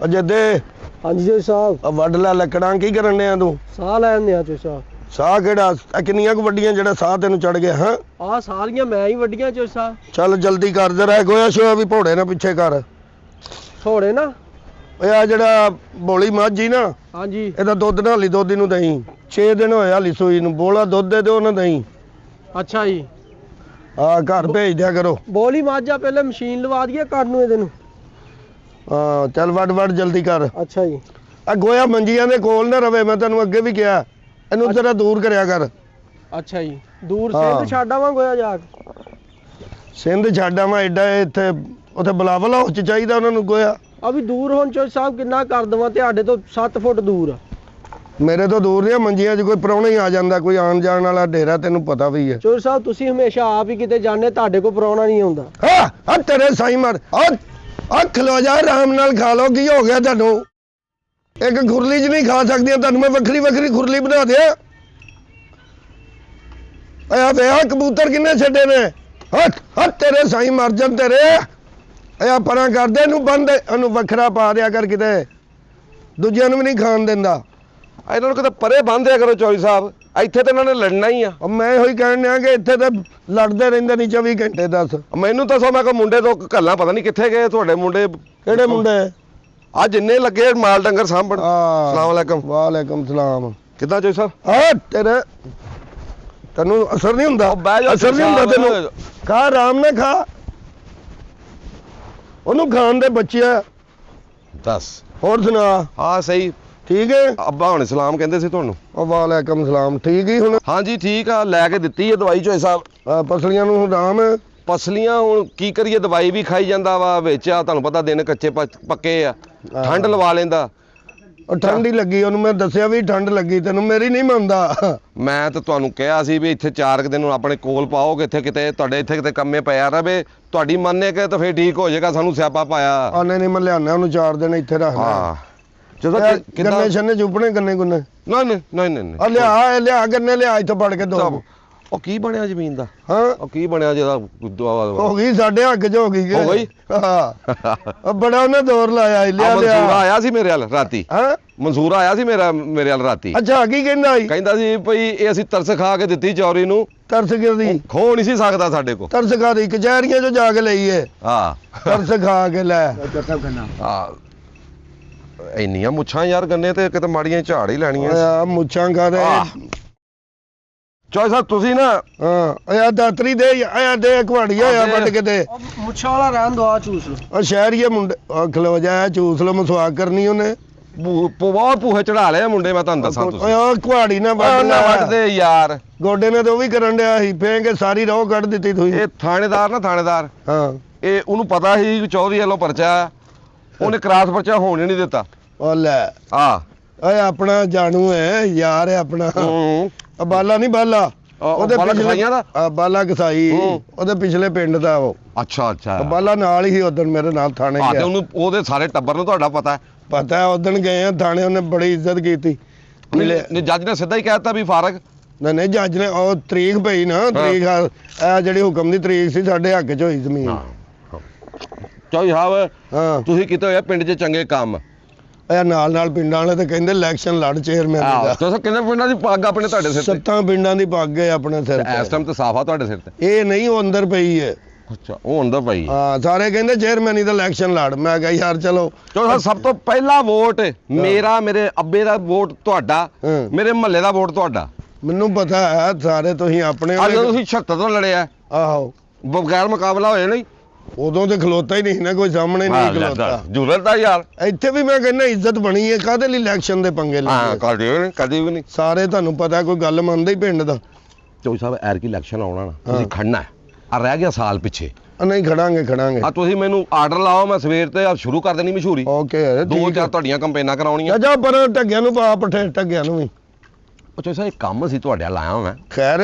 ਅਜੇ ਦੇ ਹਾਂਜੀ ਜੀ ਸਾਹਿਬ। ਵੱਢ ਲੈ ਲੱਕੜਾਂ ਕੀ ਕਰਨ ਡਿਆ ਤੂੰ? ਸਾਹ ਲੈਣ ਦਿਆ ਜੀ ਸਾਹਿਬ। ਸਾਹ ਕਿਹੜਾ? ਕਿੰਨੀਆਂ ਕੁ ਵੱਡੀਆਂ ਜਿਹੜਾ ਸਾਹ ਤੈਨੂੰ ਚੜ ਗਿਆ? ਹਾਂ ਆਹ ਸਾਰੀਆਂ ਮੈਂ ਹੀ ਵੱਡੀਆਂ ਜੀ ਸਾਹਿਬ। ਚੱਲ ਜਲਦੀ ਕਰ ਜਰਾ, ਗੋਇਆ ਸ਼ੋਇਆ ਵੀ ਭੋੜੇ ਨਾ ਪਿੱਛੇ ਕਰ। ਥੋੜੇ ਨਾ ਓਏ ਆ ਜਿਹੜਾ ਬੋਲੀ ਮੱਝ ਹੀ ਨਾ, ਹਾਂਜੀ ਇਹਦਾ ਦੁੱਧ ਨਾ ਹਲੀ ਦੁੱਧ ਨੂੰ ਦਹੀਂ। 6 ਦਿਨ ਹੋਏ ਹਲੀ ਸੂਈ ਨੂੰ, ਬੋਲਾ ਦੁੱਧ ਦੇ ਦਿਓ ਨਾ ਦਹੀਂ। ਅੱਛਾ ਜੀ। ਹਾਂ ਘਰ ਭੇਜ ਦਿਆ ਕਰੋ। ਬੋਲੀ ਮਾਝਾ ਪਹਿਲੇ ਮਸ਼ੀਨ ਲਵਾ ਦਈਏ ਕਰਨ ਨੂੰ ਇਹਦੇ ਨੂੰ। ਹਾਂ ਚੱਲ ਵੱਢ ਜਲਦੀ ਕਰ। ਅੱਛਾ ਜੀ। ਆ ਗੋਇਆ ਮੰਜੀਆਂ ਦੇ ਕੋਲ ਨਾ ਰਵੇ, ਮੈਂ ਤੈਨੂੰ ਅੱਗੇ ਵੀ ਕਿਹਾ ਇਹਨੂੰ ਜ਼ਰਾ ਦੂਰ ਕਰਿਆ ਕਰ। ਅੱਛਾ ਜੀ। ਦੂਰ ਹਾਂ। ਸਿੰਧ ਛੱਡ ਆਵਾਂ ਗੋਇਆ ਜਾ ਕੇ? ਸਿੰਧ ਛੱਡ ਆਵਾਂ ਐਡਾ ਇੱਥੇ ਉੱਥੇ ਬਲਾਵਲ ਹਾਊਸ ਚ ਚਾਹੀਦਾ ਉਹਨਾਂ ਨੂੰ ਗੋਇਆ। ਆ ਵੀ ਦੂਰ ਹੁਣ ਚੋ ਸਾਹਿਬ ਕਿੰਨਾ ਕਰ ਦਵਾਂ? ਤੁਹਾਡੇ ਤੋਂ 7 ਫੁੱਟ ਦੂਰ ਆ। ਮੇਰੇ ਤੋਂ ਦੂਰ ਨਹੀਂ, ਮੰਜੀਆਂ 'ਚ ਕੋਈ ਪ੍ਰਾਹੁਣਾ ਹੀ ਆ ਜਾਂਦਾ, ਕੋਈ ਆਉਣ ਜਾਣ ਵਾਲਾ ਡੇਰਾ, ਤੈਨੂੰ ਪਤਾ ਵੀ ਹੈ। ਚੋਰ ਸਾਹਿਬ ਤੁਸੀਂ ਹਮੇਸ਼ਾ ਆਪ ਹੀ ਕਿਤੇ ਜਾਂਦੇ, ਤੁਹਾਡੇ ਕੋਲ ਪ੍ਰਾਹੁਣਾ ਨਹੀਂ ਆਉਂਦਾ। ਹਾਂ ਤੇਰੇ ਸਾਈ ਮਾਰ ਆ ਖਲੋ ਜਾ, ਆਰਾਮ ਨਾਲ ਖਾ ਲਓ। ਕੀ ਹੋ ਗਿਆ ਤੁਹਾਨੂੰ? ਇੱਕ ਖੁਰਲੀ 'ਚ ਨਹੀਂ ਖਾ ਸਕਦੀਆਂ, ਤੁਹਾਨੂੰ ਮੈਂ ਵੱਖਰੀ ਵੱਖਰੀ ਖੁਰਲੀ ਬਣਾ ਦਿਆਂ। ਆ ਵੇਆ ਕਬੂਤਰ ਕਿੰਨੇ ਛੱਡੇ ਨੇ? ਹੱਥ ਤੇਰੇ ਸਾਈ ਮਰ ਜਾਣ ਤੇਰੇ। ਆ ਪਰਾਂ ਕਰਦੇ ਇਹਨੂੰ ਬੰਦ, ਇਹਨੂੰ ਵੱਖਰਾ ਪਾ ਦਿਆ ਕਰ, ਕਿਤੇ ਦੂਜਿਆਂ ਨੂੰ ਵੀ ਨਹੀਂ ਖਾਣ ਦਿੰਦਾ। ਇਹਨਾਂ ਨੂੰ ਕਿਤੇ ਪਰੇ ਬੰਨ੍ਹ ਦਿਆ ਕਰੋ ਚੌਧਰੀ ਸਾਹਿਬ, ਇੱਥੇ ਤਾਂ ਇਹਨਾਂ ਨੇ ਲੜਨਾ ਹੀ ਆ। ਮੈਂ ਇਹੋ ਹੀ ਕਹਿਣ ਡਿਆ ਕਿ ਇੱਥੇ ਤਾਂ ਲੜਦੇ ਰਹਿੰਦੇ ਨਹੀਂ 24 ਘੰਟੇ। ਦੱਸ ਮੈਨੂੰ ਦੱਸੋ, ਮੈਂ ਕੋਈ ਮੁੰਡੇ ਤੋਂ ਘੱਲਾਂ ਪਤਾ ਨਹੀਂ ਕਿੱਥੇ ਗਏ ਤੁਹਾਡੇ ਮੁੰਡੇ? ਕਿਹੜੇ ਮੁੰਡੇ? ਆ ਜਿੰਨੇ ਲੱਗੇ ਮਾਲ ਡੰਗਰ ਸਾਂਭਣ। ਸਲਾਮ ਅਲੈਕਮ। ਵਾਲੇਕਮ ਸਲਾਮ। ਕਿੱਦਾਂ ਚੌਧਰੀ ਸਾਹਿਬ? ਤੇਰੇ ਤੈਨੂੰ ਅਸਰ ਨਹੀਂ ਹੁੰਦਾ? ਬਹਿ ਜਾ ਅਸਰ ਨਹੀਂ ਹੁੰਦਾ ਤੈਨੂੰ? ਖਾ ਆਰਾਮ ਨਾਲ ਖਾ, ਉਹਨੂੰ ਖਾਣ ਦੇ ਬੱਚਿਆ। ਦੱਸ ਹੋਰ ਸੁਣਾ? ਹਾਂ ਸਹੀ ਠੀਕ ਹੈ। ਅੱਬਾ ਹੁਣ ਸਲਾਮ ਕਹਿੰਦੇ ਸੀ ਤੁਹਾਨੂੰ। ਵਾਲੇਕਮ ਸਲਾਮ। ਠੀਕ ਹੀ ਹੁਣ? ਹਾਂਜੀ ਠੀਕ ਆ, ਲੈ ਕੇ ਦਿੱਤੀ ਹੈ ਦਵਾਈ ਚੌਧਰੀ ਸਾਹਿਬ। ਪਸਲੀਆਂ ਨੂੰ ਆਰਾਮ ਹੈ? ਪਸਲੀਆਂ ਹੁਣ ਕੀ ਕਰੀਏ, ਦਵਾਈ ਵੀ ਖਾਈ ਜਾਂਦਾ ਵਾ ਵਿੱਚ। ਆ ਤੁਹਾਨੂੰ ਪਤਾ ਦਿਨ ਕੱਚੇ ਪੱਕੇ ਆ, ਠੰਡ ਲਵਾ ਲੈਂਦਾ। ਉਹ ਠੰਡ ਹੀ ਲੱਗੀ ਉਹਨੂੰ, ਮੈਂ ਦੱਸਿਆ ਵੀ ਠੰਡ ਲੱਗੀ ਤੈਨੂੰ, ਮੇਰੀ ਨਹੀਂ ਮੰਨਦਾ। ਮੈਂ ਤਾਂ ਤੁਹਾਨੂੰ ਕਿਹਾ ਸੀ ਵੀ ਇੱਥੇ 4 ਦਿਨ ਨੂੰ ਆਪਣੇ ਕੋਲ ਪਾਓਗੇ, ਇੱਥੇ ਕਿਤੇ ਤੁਹਾਡੇ ਇੱਥੇ ਕਿਤੇ ਕੰਮੇ ਪਿਆ ਰਵੇ। ਤੁਹਾਡੀ ਮੰਨੇ ਕਿ ਤਾਂ ਫੇਰ ਠੀਕ ਹੋ ਜਾਏਗਾ, ਸਾਨੂੰ ਸਿਆਪਾ ਪਾਇਆ। ਨਹੀਂ ਮੈਂ ਲਿਆਣਾ ਉਹਨੂੰ 4 ਦਿਨ ਇੱਥੇ ਰੱਖਣਾ। ਹਾਂ ਜਦੋਂ ਗੰਨੇ ਛੰਨੇ ਚੁੱਪਣੇ, ਗੰਨੇ ਗੁੰਨੇ? ਨਹੀਂ ਲਿਆ ਗੰਨੇ ਲਿਆ ਇੱਥੋਂ ਪੜ ਕੇ ਦੋ। ਉਹ ਕੀ ਬਣਿਆ ਜ਼ਮੀਨ ਦਾ? ਹਾਂ ਉਹ ਕੀ ਬਣਿਆ ਜਿਹਦਾ ਹੋ ਗਈ ਸਾਡੇ ਹੱਕ 'ਚ ਹੋ ਗਈ। ਹੋ ਗਈ? ਹਾਂ ਬੜਾ ਉਹਨੇ ਦੌਰ ਲਾਇਆ। ਮਨਸੂਰ ਆਇਆ ਸੀ ਮੇਰੇ ਵੱਲ ਰਾਤੀ। ਹਾਂ ਮਨਸੂਰ ਆਇਆ ਸੀ ਮੇਰੇ ਵੱਲ ਰਾਤੀ। ਅੱਛਾ ਕੀ ਕਹਿੰਦਾ ਸੀ? ਕਹਿੰਦਾ ਸੀ ਭਈ ਇਹ ਅਸੀਂ ਤਰਸ ਖਾ ਕੇ ਦਿੱਤੀ ਚੌਰੀ ਨੂੰ। ਤਰਸ ਕਿਹਦੀ? ਖੋ ਨਹੀਂ ਸੀ ਸਕਦਾ ਸਾਡੇ ਕੋ। ਤਰਸ ਖਾ ਦੀ ਕਚਹਿਰੀਆਂ 'ਚੋਂ ਜਾ ਕੇ ਲਈਏ। ਹਾਂ ਤਰਸ ਖਾ ਕੇ ਲੈ। ਹਾਂ ਇੰਨੀਆਂ ਮੁੱਛਾਂ ਯਾਰ ਗੰਨੇ ਤੇ ਕਿਤੇ ਮਾੜੀਆਂ ਝਾੜ ਹੀ ਲੈਣੀਆਂ। ਆ ਮੁੱਛਾਂ ਖਾਦੇ। ਚੌਧਰੀ ਸਾਹਿਬ ਤੁਸੀਂ ਨਾ ਆ ਦਾਤਰੀ ਦੇ ਆ ਦੇ ਕੁਹਾੜੀਆ ਆ ਵੱਢ ਕੇ ਦੇ। ਮੁੱਛਾਂ ਵਾਲਾ ਰਹਿਣ ਦੋ, ਆ ਚੂਸ ਲਓ। ਉਹ ਸ਼ਹਿਰੀਏ ਮੁੰਡੇ ਖਲੋ ਜਾ, ਚੂਸ ਲੋ, ਮਸਵਾਕ ਕਰਨੀ ਉਹਨੇ। ਬਹੁਤ ਭੂਹੇ ਚੜਾ ਲਿਆ ਮੁੰਡੇ, ਮੈਂ ਤੁਹਾਨੂੰ ਦੱਸਾਂ। ਤੁਸੀਂ ਉਹ ਕੁਹਾੜੀ ਨਾ ਵੱਢਦੇ ਯਾਰ, ਗੋਡੇ ਨੇ ਤੇ ਉਹ ਵੀ ਕਰਨ ਡਿਆ ਸੀ, ਫੇਂ ਕੇ ਸਾਰੀ ਰੋਹ ਕੱਢ ਦਿੱਤੀ ਤੁਸੀਂ। ਇਹ ਥਾਣੇਦਾਰ ਨਾ ਥਾਣੇਦਾਰ, ਹਾਂ ਇਹ ਉਹਨੂੰ ਪਤਾ ਸੀ ਕਿ ਚੌਧਰੀ ਵੱਲੋਂ ਪਰਚਾ, ਉਹਨੇ ਕ੍ਰਾਸ ਪਰਚਾ ਹੋਣ ਹੀ ਨਹੀਂ ਦਿੱਤਾ। ਉਹ ਲੈ ਓਏ ਆਪਣਾ ਜਾਣੂ ਹੈ ਯਾਰ, ਹੈ ਆਪਣਾ। ਬਾਲਾ ਨਹੀਂ ਬਾਲਾ, ਉਹਦੇ ਪਿਛਲੇ ਬਾਲਾ ਕਸਾਈ, ਉਹਦੇ ਪਿਛਲੇ ਪਿੰਡ ਦਾ ਉਹ। ਅੱਛਾ ਬਾਲਾ ਨਾਲ ਹੀ ਉਦੋਂ ਮੇਰੇ ਨਾਲ ਥਾਣੇ ਗਿਆ। ਉਹਨੂੰ ਉਹਦੇ ਸਾਰੇ ਟੱਬਰ ਨੂੰ ਤੁਹਾਡਾ ਪਤਾ? ਪਤਾ। ਉਦੋਂ ਗਏ ਆ ਥਾਣੇ, ਉਹਨੇ ਬੜੀ ਇੱਜ਼ਤ ਕੀਤੀ। ਜੱਜ ਨੇ ਸਿੱਧਾ ਹੀ ਕਹਿਤਾ ਵੀ ਫਾਰਗ। ਨਹੀਂ ਜੱਜ ਨੇ ਉਹ ਤਰੀਕ ਪਈ ਨਾ, ਤਰੀਕ ਇਹ ਜਿਹੜੀ ਹੁਕਮ ਦੀ ਤਰੀਕ ਸੀ ਸਾਡੇ ਹੱਕ 'ਚ ਹੋਈ ਜ਼ਮੀਨ। ਚੌਧਰੀ ਸਾਹਿਬ ਤੁਸੀਂ ਕੀਤੇ ਹੋਇਆ ਪਿੰਡ 'ਚ ਚੰਗੇ ਕੰਮ। ਇਹ ਨਾਲ ਪਿੰਡਾਂ ਵਾਲੇ ਤੇ ਕਹਿੰਦੇ ਇਲੈਕਸ਼ਨ ਲੜ ਚੇਅਰਮੈਨ ਦਾ। ਤੁਸੀਂ ਕਿੰਨੇ ਪਿੰਡਾਂ ਦੀ ਪੱਗ ਆਪਣੇ ਤੁਹਾਡੇ ਸਿਰ ਤੇ? 7 ਪਿੰਡਾਂ ਦੀ ਪੱਗ ਹੈ ਆਪਣੇ ਸਿਰ ਤੇ ਇਸ ਟਾਈਮ ਤੇ ਸਾਫਾ ਤੁਹਾਡੇ ਸਿਰ ਤੇ। ਇਹ ਨਹੀਂ, ਉਹ ਅੰਦਰ ਪਈ ਹੈ। ਅੱਛਾ ਉਹ ਅੰਦਰ ਪਈ। ਹਾਂ ਸਾਰੇ ਕਹਿੰਦੇ ਚੇਅਰਮੈਨ ਦਾ ਇਲੈਕਸ਼ਨ ਲੜ। ਮੈਂ ਕਿਹਾ ਯਾਰ ਚਲੋ। ਸਭ ਤੋਂ ਪਹਿਲਾ ਵੋਟ ਮੇਰਾ, ਮੇਰੇ ਅੱਬੇ ਦਾ ਵੋਟ ਤੁਹਾਡਾ, ਮੇਰੇ ਮਹੱਲੇ ਦਾ ਵੋਟ ਤੁਹਾਡਾ। ਮੈਨੂੰ ਪਤਾ ਹੈ ਸਾਰੇ ਤੁਸੀਂ ਆਪਣੇ। ਅੱਜ ਤੁਸੀਂ 76 ਤੋਂ ਲੜਿਆ। ਆਹੋ ਬਗੈਰ ਮੁਕਾਬਲਾ ਹੋਇਆ ਨਹੀਂ। ਉਦੋਂ ਤੇ ਖਲੋਤਾ ਹੀ ਨਹੀਂ ਨਾ ਕੋਈ, ਸਾਹਮਣੇ ਨਹੀਂ ਖਲੋਤਾ। ਜੁਰਤ ਦਾ ਯਾਰ ਇੱਥੇ ਵੀ ਮੈਂ ਕਹਿੰਦਾ ਇੱਜ਼ਤ ਬਣੀ ਹੈ। ਕਾਹਦੇ ਲਈ ਇਲੈਕਸ਼ਨ ਦੇ ਪੰਗੇ ਲੈਂਦੇ? ਕਦੇ ਵੀ ਨਹੀਂ। ਸਾਰੇ ਤੁਹਾਨੂੰ ਪਤਾ ਕੋਈ ਗੱਲ ਮੰਨਦੇ ਹੀ ਪਿੰਡ ਦਾ। ਚੌਧਰੀ ਸਾਹਿਬ ਐਰ ਕੀ ਇਲੈਕਸ਼ਨ ਆਉਣਾ ਨਾ, ਤੁਸੀਂ ਖੜਨਾ ਹੈ। ਆ ਰਹਿ ਗਿਆ ਸਾਲ ਪਿੱਛੇ। ਨਹੀਂ ਖੜਾਂਗੇ। ਆ ਤੁਸੀਂ ਮੈਨੂੰ ਆਰਡਰ ਲਾਓ, ਮੈਂ ਸਵੇਰ ਤੇ ਸ਼ੁਰੂ ਕਰ ਦੇਣੀ ਮਸ਼ਹੂਰੀ। ਓਕੇ 2-4 ਤੁਹਾਡੀਆਂ ਕੰਪੇਨਾਂ ਕਰਾਉਣੀਆਂ। ਜਾ ਪਰ ਢੱਗਿਆਂ ਨੂੰ ਪਾ ਪਠੇ, ਢੱਗਿਆਂ ਨੂੰ ਵੀ। ਚੌਧਰੀ ਸਾਹਿਬ ਕੰਮ ਅਸੀਂ ਤੁਹਾਡੇ ਲਾਇਆ ਮੈਂ। ਖੈਰ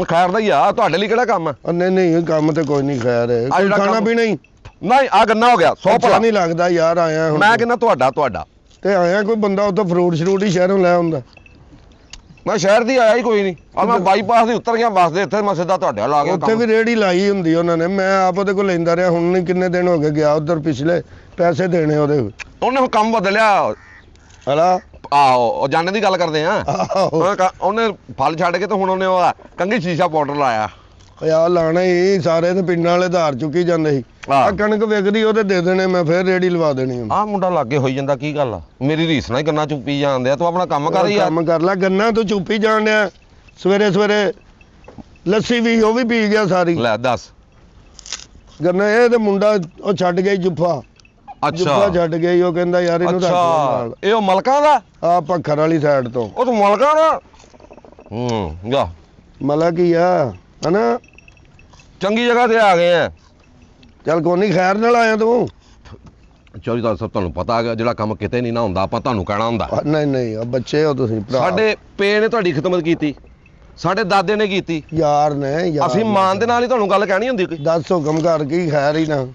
ਖੈਰ ਦਾ ਹੀ ਆ, ਤੁਹਾਡੇ ਲਈ ਕਿਹੜਾ ਕੰਮ ਹੈ? ਨਹੀਂ ਕੰਮ ਤੇ ਕੋਈ ਨਹੀਂ। ਖੈਰ ਖਾਣਾ ਪੀਣਾ ਹੀ ਨਹੀਂ। ਆ ਗੰਨਾ ਹੋ ਗਿਆ 100 ਭਲਾ ਨਹੀਂ ਲੱਗਦਾ ਯਾਰ। ਆਇਆ ਹੁਣ ਮੈਂ ਕਹਿੰਦਾ ਤੁਹਾਡਾ ਤੇ ਆਇਆ ਕੋਈ ਬੰਦਾ ਉੱਥੋਂ ਫਰੂਟ ਹੀ ਸ਼ਹਿਰੋਂ ਲੈ ਆਉਂਦਾ। ਮੈਂ ਸ਼ਹਿਰ ਦੀ ਆਇਆ ਹੀ ਕੋਈ ਨਹੀਂ। ਆ ਮੈਂ ਬਾਈਪਾਸ ਦੀ ਉਤਰ ਗਿਆ ਬੱਸ ਦੇ, ਇੱਥੇ ਮੈਂ ਸਿੱਧਾ ਤੁਹਾਡੇ ਲਾ ਗਿਆ। ਉੱਥੇ ਵੀ ਰੇਹੜੀ ਲਾਈ ਹੁੰਦੀ ਉਹਨਾਂ ਨੇ, ਮੈਂ ਆਪ ਉਹਦੇ ਕੋਲ ਲੈਂਦਾ ਰਿਹਾ। ਹੁਣ ਨਹੀਂ ਕਿੰਨੇ ਦਿਨ ਹੋ ਗਏ ਗਿਆ ਉਧਰ, ਪਿਛਲੇ ਪੈਸੇ ਦੇਣੇ ਉਹਦੇ। ਉਹਨੇ ਹੁਣ ਕੰਮ ਬਦਲਿਆ। ਹਲਾ ਆਹੋ ਉਹ ਜਾਣੇ ਦੀ ਗੱਲ ਕਰਦੇ ਆ। ਆਹੋ ਉਹਨੇ ਫਲ ਛੱਡ ਕੇ ਤੇ ਹੁਣ ਉਹਨੇ ਉਹ ਕੰਘੀ ਸ਼ੀਸ਼ਾ ਪਾਊਡਰ ਲਾਇਆ। ਓਏ ਆ ਲਾਣਾ ਹੀ ਸਾਰੇ ਤੇ ਪਿੰਡਾਂ ਵਾਲੇ ਧਾਰ ਚੁੱਕੀ ਜਾਂਦੇ ਸੀ। ਆਹ। ਆ ਕਣਕ ਵਿਕਦੀ ਉਹਦੇ ਦੇ ਦੇਣੇ, ਮੈਂ ਫੇਰ ਰੇੜੀ ਲਵਾ ਦੇਣੀ ਉਹਨੂੰ। ਆਹ ਮੁੰਡਾ ਲਾਗੇ ਹੋਈ ਜਾਂਦਾ, ਕੀ ਗੱਲ ਆ? ਮੇਰੀ ਰੀਸ ਨਾਲ ਹੀ ਗੰਨਾ ਚੁੱਪੀ ਜਾਂਦੇ ਆ। ਤੂੰ ਆਪਣਾ ਕੰਮ ਕਰ ਯਾਰ। ਕੰਮ ਕਰ ਲੈ, ਗੰਨਾ ਤੂੰ ਚੁੱਪੀ ਜਾਣ ਡਿਆ। ਸਵੇਰੇ ਸਵੇਰੇ ਲੱਸੀ ਵੀ ਉਹ ਵੀ ਪੀ ਗਿਆ ਸਾਰੀ। ਲੈ ਦੱਸ। ਗੰਨਾ ਇਹ ਤੇ ਮੁੰਡਾ ਉਹ ਛੱਡ ਗਿਆ ਜੁੱਫਾ। ਜੁੱਫਾ ਛੱਡ ਗਿਆ ਈ, ਉਹ ਕਹਿੰਦਾ ਯਾਰ ਇਹਨੂੰ ਰੱਖ ਲੈ ਨਾਲ। ਇਹ ਉਹ ਮਲਕਾਂ ਦਾ? ਆ ਭੱਖਰ ਵਾਲੀ ਸਾਈਡ ਤੋਂ। ਉਹ ਤੂੰ ਮਲਕਾਂ ਦਾ? ਜਾ ਮਲਾ ਕੀ ਆ ਹਨਾ। ਚੰਗੀ ਜਗ੍ਹਾ ਤੇ ਆ ਗਏ ਆ। ਚੱਲ ਕੋਈ ਨਹੀਂ, ਖੈਰ ਨਾਲ ਆਇਆ ਤੂੰ। ਚੋਰੀ ਦਾ ਸਭ ਤੁਹਾਨੂੰ ਪਤਾ ਹੈਗਾ, ਜਿਹੜਾ ਕੰਮ ਕਿਤੇ ਨਹੀਂ ਨਾ ਹੁੰਦਾ ਆਪਾਂ ਤੁਹਾਨੂੰ ਕਹਿਣਾ ਹੁੰਦਾ। ਨਹੀਂ ਨਹੀਂ, ਬੱਚੇ ਹੋ ਤੁਸੀਂ ਭਰਾ। ਸਾਡੇ ਪੇ ਨੇ ਤੁਹਾਡੀ ਖਿਦਮਤ ਕੀਤੀ, ਸਾਡੇ ਦਾਦੇ ਨੇ ਕੀਤੀ, ਯਾਰ ਨੇ ਯਾਰ। ਅਸੀਂ ਮਾਨ ਦੇ ਨਾਲ ਹੀ ਤੁਹਾਨੂੰ ਗੱਲ ਕਹਿਣੀ ਹੁੰਦੀ ਕੋਈ। ਦੱਸ ਹੁਕਮ ਕਰ ਕੀ ਖੈਰ ਹੀ ਨਾ।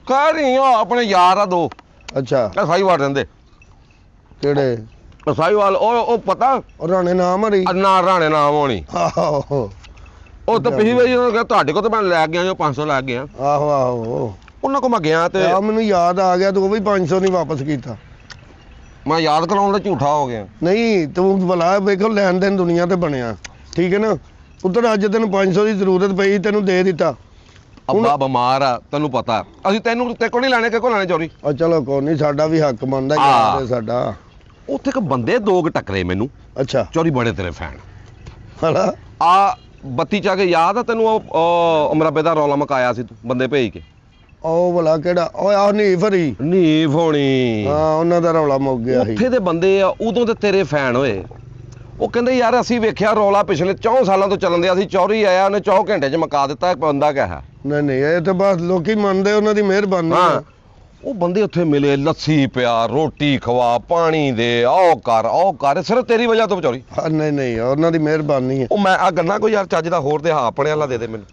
ਕਹਿ ਰਹੀ ਆ ਆਪਣੇ ਯਾਰ ਆ ਦੋ। ਅੱਛਾ ਸਾਈਵਾਲ ਰਹਿੰਦੇ। ਕਿਹੜੇ? ਸਾਈਵਾਲ ਉਹ ਪਤਾ ਉਹ ਰਾਣੇ ਨਾਮ ਹਰੀ। ਨਾ ਰਾਣੇ ਨਾਮ ਹੋਣੀ। ਆਹੋ ਉਹ ਤਾਂ ਪਿਛਲੀ ਵਾਰੀ ਉਹਨਾਂ ਕਿਹਾ ਤੁਹਾਡੇ ਕੋਲ ਤਾਂ ਮੈਂ ਲੈ ਗਿਆ ਜੋ 500 ਲੈ ਗਿਆ। ਆਹੋ ਆਹੋ ਉਹਨਾਂ ਕੋਲ ਮੈਂ ਗਿਆ ਤੇ ਆ ਮੈਨੂੰ ਯਾਦ ਆ ਗਿਆ, ਤੂੰ ਉਹ ਵੀ 500 ਨਹੀਂ ਵਾਪਸ ਕੀਤਾ। ਮੈਂ ਯਾਦ ਕਰਾਉਣ ਦਾ ਝੂਠਾ ਹੋ ਗਿਆ। ਨਹੀਂ ਤੂੰ ਭਲਾ ਵੇਖੋ ਲੈਣ ਦੇਣ ਦੁਨੀਆ ਤੇ ਬਣਿਆ, ਠੀਕ ਹੈ ਨਾ। ਪੁੱਤਰ ਅੱਜ ਤੈਨੂੰ 500 ਦੀ ਜ਼ਰੂਰਤ ਪਈ, ਤੈਨੂੰ ਦੇ ਦਿੱਤਾ। ਅੱਬਾ ਬਿਮਾਰ ਆ, ਤੈਨੂੰ ਪਤਾ। ਅਸੀਂ ਤੈਨੂੰ ਤੇ ਕੋਲ ਨਹੀਂ ਲੈਣੇ, ਕਿ ਕੋਲ ਲੈਣੇ ਚੋਰੀ? ਆ ਚਲੋ ਕੋਈ ਨਹੀਂ, ਸਾਡਾ ਵੀ ਹੱਕ ਬਣਦਾ ਹਾਂ। ਯਾਰ ਸਾਡਾ। ਉੱਥੇ ਇੱਕ ਬੰਦੇ ਦੋ ਕੁ ਟੱਕਰੇ ਮੈਨੂੰ, ਅੱਛਾ ਚੋਰੀ ਬੜੇ ਤੇਰੇ ਫੈਨ। ਹਲਾ ਆ ਬੱਤੀ ਚਾ ਕੇ ਯਾਦ ਆ ਤੈਨੂੰ? ਉਹ ਮਰੱਬੇ ਦਾ ਰੌਲਾ ਮਕਾਇਆ ਸੀ ਤੂੰ ਬੰਦੇ ਭੇਜ ਕੇ। ਉਹ ਭਲਾ ਕਿਹੜਾ? ਓਏ ਆਹ ਨਹੀਂ ਫਰੀ। ਨੀਫ ਹੋਣੀ। ਹਾਂ ਉਹਨਾਂ ਦਾ ਰੌਲਾ ਮੁੱਕ ਗਿਆ ਸੀ। ਉੱਥੇ ਦੇ ਬੰਦੇ ਆ ਉਦੋਂ ਤੇ ਤੇਰੇ ਫੈਨ ਹੋਏ। ਉਹ ਕਹਿੰਦੇ ਯਾਰ ਅਸੀਂ ਵੇਖਿਆ ਰੌਲਾ ਪਿਛਲੇ 4 ਸਾਲਾਂ ਤੋਂ ਚੱਲਣ ਦਿਆ ਸੀ, ਚੋਰੀ ਆਇਆ ਉਹਨੇ 4 ਘੰਟੇ 'ਚ ਮੁਕਾ ਦਿੱਤਾ। ਇੱਕ ਬੰਦਾ ਕਿਹਾ ਨਹੀਂ ਨਹੀਂ, ਇਹ ਤਾਂ ਬਸ ਲੋਕੀ ਮੰਨਦੇ, ਉਹਨਾਂ ਦੀ ਮਿਹਰਬਾਨੀ ਹਾਂ। ਆ। ਉਹ ਬੰਦੇ ਉੱਥੇ ਮਿਲੇ, ਲੱਸੀ ਪਿਆ, ਰੋਟੀ ਖਵਾ, ਪਾਣੀ ਦੇ, ਆਓ ਕਰ ਸਿਰਫ ਤੇਰੀ ਵਜ੍ਹਾ ਤੋਂ ਚੋਰੀ। ਹਾਂ ਨਹੀਂ ਨਹੀਂ, ਉਹਨਾਂ ਦੀ ਮਿਹਰਬਾਨੀ ਹੈ। ਉਹ ਮੈਂ ਆ ਗੰਨਾ ਕੋਈ ਯਾਰ ਚੱਜ ਦਾ ਹੋਰ ਤੇ ਹਾਂ ਆਪਣੇ ਵਾਲਾ ਦੇ ਦੇ ਮੈਨੂੰ।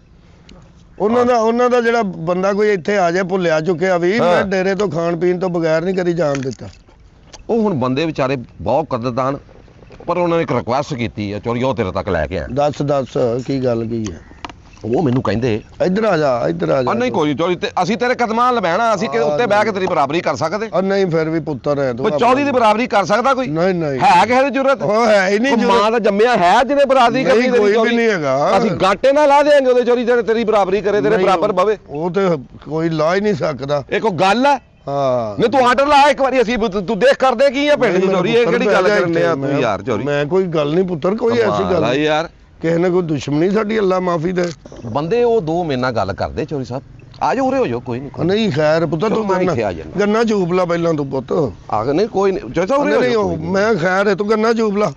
ਉਹਨਾਂ ਦਾ ਜਿਹੜਾ ਬੰਦਾ ਕੋਈ ਇੱਥੇ ਆ ਜਾਏ ਭੁੱਲਿਆ ਚੁੱਕਿਆ ਵੀ, ਹਾਂ। ਮੈਂ ਡੇਰੇ ਤੋਂ ਖਾਣ ਪੀਣ ਤੋਂ ਬਗੈਰ ਨਹੀਂ ਕਦੀ ਜਾਣ ਦਿੱਤਾ। ਉਹ ਹੁਣ ਬੰਦੇ ਵਿਚਾਰੇ ਬਹੁਤ ਕਦਰਦਾਨ, ਪਰ ਉਹਨਾਂ ਨੇ ਇੱਕ ਰਿਕੁਐਸਟ ਕੀਤੀ ਆ ਚੋਰੀ, ਉਹ ਤੇਰੇ ਤੱਕ ਲੈ ਕੇ ਆ। ਦੱਸ ਕੀ ਗੱਲ ਕੀ ਹੈ? ਉਹ ਮੈਨੂੰ ਕਹਿੰਦੇ ਇੱਧਰ ਆ ਜਾ, ਇੱਧਰ ਆ ਜਾ। ਨਹੀਂ ਕੋਈ ਚੋਰੀ ਤੇ ਅਸੀਂ ਤੇਰੇ ਕਦਮਾਂ ਨਾਲ ਬਹਿਣਾ, ਅਸੀਂ ਕਿ ਉੱਤੇ ਬਹਿ ਕੇ ਤੇਰੀ ਬਰਾਬਰੀ ਕਰ ਸਕਦੇ? ਨਹੀਂ ਫਿਰ ਵੀ ਪੁੱਤਰ ਹੈ ਤੂੰ। ਕੋਈ ਚੌਧਰੀ ਦੀ ਬਰਾਬਰੀ ਕਰ ਸਕਦਾ ਕੋਈ? ਨਹੀਂ ਨਹੀਂ ਹੈ ਕਿਸੇ ਦੀ ਜ਼ਰੂਰਤ? ਉਹ ਹੈ ਹੀ ਨਹੀਂ ਕੋਈ ਮਾਂ ਦਾ ਜੰਮਿਆ ਹੈ ਜਿਹਨੇ ਬਰਾਬਰੀ ਕਰਨੀ? ਨਹੀਂ, ਤੇਰੀ ਕੋਈ ਵੀ ਚੋਰੀ? ਨਹੀਂ ਹੈਗਾ। ਅਸੀਂ ਗਾਟੇ ਨਾਲ ਲਾ ਦੇਾਂਗੇ ਉਹਦੇ ਚੋਰੀ ਜਿਹੜੇ ਤੇਰੀ ਬਰਾਬਰੀ ਕਰੇ, ਤੇਰੇ ਨਹੀਂ, ਬਰਾਬਰ ਬਵੇ। ਉਹ ਤੇ ਕੋਈ ਲਾ ਹੀ ਨਹੀਂ ਸਕਦਾ। ਇਹ ਕੋਈ ਗੱਲ ਹੈ? ਹਾਂ ਨਹੀਂ ਤੂੰ ਆਰਡਰ ਲਾ ਇੱਕ ਵਾਰੀ, ਅਸੀਂ ਤੂੰ ਦੇਖ ਕਰਦੇ ਕੀ ਆ ਪਿੰਡ ਦੀ ਚੋਰੀ? ਇਹ ਕਿਹੜੀ ਗੱਲ ਕਰਨੇ ਆ ਤੂੰ ਯਾਰ? ਚੋਰੀ ਮੈਂ ਕੋਈ ਗੱਲ ਨਹੀਂ ਪੁੱਤਰ, ਕੋਈ ਐਸੀ ਗੱਲ ਨਹੀਂ ਯਾਰ। ਕਿਸੇ ਨੇ ਕੋਈ ਦੁਸ਼ਮਣੀ ਸਾਡੀ, ਅੱਲਾ ਮਾਫੀ ਦੇ। ਬੰਦੇ ਉਹ ਦੋ ਮੇਰੇ ਨਾਲ ਗੱਲ ਕਰਦੇ, ਚੋਰੀ ਸਾਹਿਬ ਆ ਜਾਓ ਉਰੇ ਹੋ ਜਾਓ, ਕੋਈ ਨਹੀਂ। ਨਹੀਂ ਖੈਰ ਪੁੱਤਰ, ਤੂੰ ਮੈਂ ਇੱਥੇ ਆ ਜਾਨਾ। ਗੰਨਾ ਚੂਪ ਲਾ ਪਹਿਲਾਂ ਤੂੰ ਪੁੱਤ। ਆ ਗਏ ਨਹੀਂ ਕੋਈ ਨਹੀਂ ਚੋਰੀ ਸਾਹਿਬ ਉਰੇ ਹੋ ਨਹੀਂ ਜਾਓ। ਮੈਂ ਖੈਰ ਹੈ, ਤੂੰ ਗੰਨਾ ਚੂਪ ਲਾ।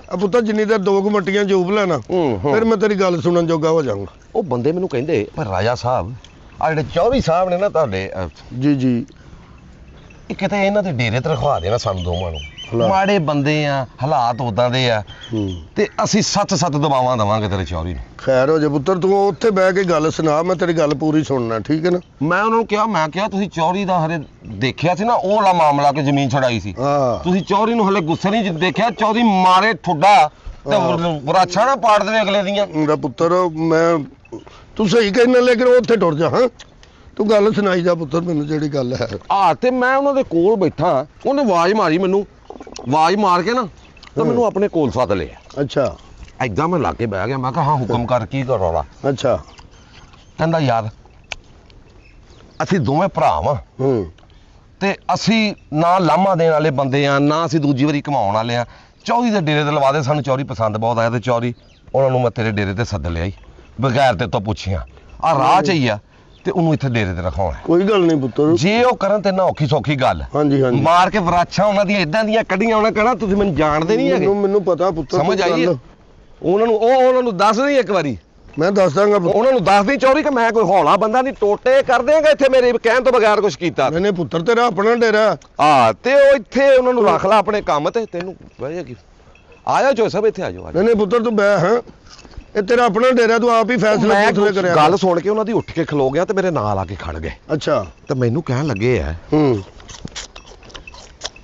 ਆ ਪੁੱਤਰ ਜਿੰਨੀ ਦੇਰ 2 ਮੱਟੀਆਂ ਚੂਪ ਲੈਣਾ, ਫਿਰ ਮੈਂ ਤੇਰੀ ਗੱਲ ਸੁਣਨ ਜੋਗਾ ਹੋ ਜਾਊਂਗਾ। ਉਹ ਬੰਦੇ ਮੈਨੂੰ ਕਹਿੰਦੇ ਪਰ ਰਾਜਾ ਸਾਹਿਬ ਆ ਜਿਹੜੇ ਚੌਧਰੀ ਸਾਹਿਬ ਨੇ ਨਾ ਤੁਹਾਡੇ, ਜੀ ਜੀ, ਇਹ ਕਿਤੇ ਇਹਨਾਂ ਦੇ ਡੇਰੇ ਤੇ ਰਖਵਾ ਦੇਣਾ ਸਾਨੂੰ ਦੋਵਾਂ ਨੂੰ। ਹਾਲਾਤ। ਮਾੜੇ ਬੰਦੇ ਆ, ਹਾਲਾਤ ਉਦਾਂ ਦੇ ਆ, ਤੇ ਅਸੀਂ ਸੱਤ ਦਬਾਵਾਂ ਦਵਾਂਗੇ ਤੇਰੇ ਚੌਧਰੀ ਨੂੰ। ਖੈਰ ਹੋ ਜਾ ਪੁੱਤਰ, ਤੂੰ ਉੱਥੇ ਬਹਿ ਕੇ ਗੱਲ ਸੁਣਾ, ਮੈਂ ਤੇਰੀ ਗੱਲ ਪੂਰੀ ਸੁਣਨਾ, ਠੀਕ ਹੈ ਨਾ। ਮੈਂ ਉਹਨਾਂ ਨੂੰ ਕਿਹਾ, ਮੈਂ ਕਿਹਾ ਤੁਸੀਂ ਚੌਧਰੀ ਦਾ ਹਰੇ ਦੇਖਿਆ ਸੀ ਨਾ ਉਹ ਵਾਲਾ ਮਾਮਲਾ ਕਿ ਜ਼ਮੀਨ ਛੜਾਈ ਸੀ, ਹਾਂ ਤੁਸੀਂ ਚੌਧਰੀ ਨੂੰ ਹਲੇ ਗੁੱਸੇ ਨਹੀਂ ਦੇਖਿਆ? ਚੌਧਰੀ ਮਾਰੇ ਠੁੱਡਾ ਤੇ ਵਰਾਛਾ ਨਾ ਪਾੜ ਦੇਵੇ ਅਗਲੇ ਦੀਆਂ। ਮੇਰਾ ਪੁੱਤਰ, ਮੈਂ ਤੂੰ ਸਹੀ ਕਹਿਣਾ, ਲੇਕਿਨ ਉੱਥੇ ਟੁਰ ਜਾ। ਹਾਂ ਤੂੰ ਗੱਲ ਸੁਣਾਈ ਜਾ ਪੁੱਤਰ ਮੈਨੂੰ, ਜਿਹੜੀ ਗੱਲ ਹੈ। ਤੇ ਮੈਂ ਉਹਨਾਂ ਦੇ ਕੋਲ ਬੈਠਾ, ਉਹਨੇ ਆਵਾਜ਼ ਮਾਰੀ ਮੈਨੂੰ, ਆਵਾਜ਼ ਮਾਰ ਕੇ ਨਾ ਤਾਂ ਮੈਨੂੰ ਆਪਣੇ ਕੋਲ ਸੱਦ ਲਿਆ। ਅੱਛਾ ਏਦਾਂ ਮੈਂ ਲਾ ਕੇ ਬਹਿ ਗਿਆ। ਮੈਂ ਕਿਹਾ ਹਾਂ ਹੁਕਮ ਕਰ, ਕੀ ਕਰੋਲਾ? ਅੱਛਾ ਕਹਿੰਦਾ ਯਾਰ ਅਸੀਂ ਦੋਵੇਂ ਭਰਾ ਵਾਂ, ਤੇ ਅਸੀਂ ਨਾ ਲਾਮਾ ਦੇਣ ਵਾਲੇ ਬੰਦੇ ਆ, ਨਾ ਅਸੀਂ ਦੂਜੀ ਵਾਰੀ ਕਮਾਉਣ ਵਾਲੇ ਆ। ਚੌਧਰੀ ਦੇ ਡੇਰੇ ਤੇ ਲਵਾ ਦੇ, ਸਾਨੂੰ ਚੌਧਰੀ ਪਸੰਦ ਬਹੁਤ ਆਇਆ, ਤੇ ਚੌਧਰੀ ਉਹਨਾਂ ਨੂੰ ਮੈਂ ਤੇਰੇ ਡੇਰੇ ਤੇ ਸੱਦ ਲਿਆ ਬਗੈਰ ਤੇ ਤੋਂ ਪੁੱਛਿਆ। ਆ ਰਾਹ ਚ ਹੀ ਆ, ਤੇ ਉਹਨੂੰ ਇੱਥੇ ਡੇਰੇ ਤੇ ਰਖਾਉਣਾ। ਕੋਈ ਗੱਲ ਨਹੀਂ ਪੁੱਤਰ, ਜੇ ਉਹ ਕਰਨ ਤੇ ਨਾ ਔਖੀ ਸੌਖੀ ਗੱਲ, ਹਾਂਜੀ ਹਾਂਜੀ, ਮਾਰ ਕੇ ਵਰਾਛਾਂ ਉਹਨਾਂ ਦੀਆਂ ਇਦਾਂ ਦੀਆਂ ਕੱਢੀਆਂ, ਉਹਨਾਂ ਕਹਿਣਾ ਤੁਸੀਂ ਮੈਨੂੰ ਜਾਣਦੇ ਨਹੀਂ ਹੈਗੇ। ਮੈਨੂੰ ਪਤਾ ਪੁੱਤਰ, ਸਮਝ ਆਈ? ਉਹਨਾਂ ਨੂੰ ਦੱਸ ਨਹੀਂ ਇੱਕ ਵਾਰੀ, ਮੈਂ ਦੱਸ ਦਾਂਗਾ। ਉਹਨਾਂ ਨੂੰ ਦੱਸਦੀ ਚੌਧਰੀ ਕਿ ਮੈਂ ਕੋਈ ਹੌਲਾ ਬੰਦਾ ਨਹੀਂ, ਟੋਟੇ ਕਰ ਦੇਗਾ ਇੱਥੇ ਮੇਰੇ ਕਹਿਣ ਤੋਂ ਬਗੈਰ ਕੁਝ ਕੀਤਾ। ਨਹੀਂ ਪੁੱਤਰ, ਤੇਰਾ ਆਪਣਾ ਡੇਰਾ। ਤੇ ਉਹ ਇੱਥੇ ਉਹਨਾਂ ਨੂੰ ਰੱਖ ਲੈ ਆਪਣੇ ਕੰਮ ਤੇ, ਤੈਨੂੰ ਬਹਿ ਆ ਜਾ ਜੋ ਸਭ ਇੱਥੇ ਆ ਜਾਓ। ਨਹੀਂ ਪੁੱਤਰ ਤੂੰ ਬਹਿ, ਹਾਂ ਇਹ ਤੇਰਾ ਆਪਣਾ ਡੇਰਾ, ਤੂੰ ਆਪ ਹੀ ਫੈਸਲਾ ਕਰਿਆ। ਗੱਲ ਸੁਣ ਕੇ ਉਹਨਾਂ ਦੀ ਉੱਠ ਕੇ ਖਲੋ ਗਿਆ ਤੇ ਮੇਰੇ ਨਾਲ ਆ ਕੇ ਖੜ ਗਏ। ਅੱਛਾ, ਤੇ ਮੈਨੂੰ ਕਹਿਣ ਲੱਗੇ ਆ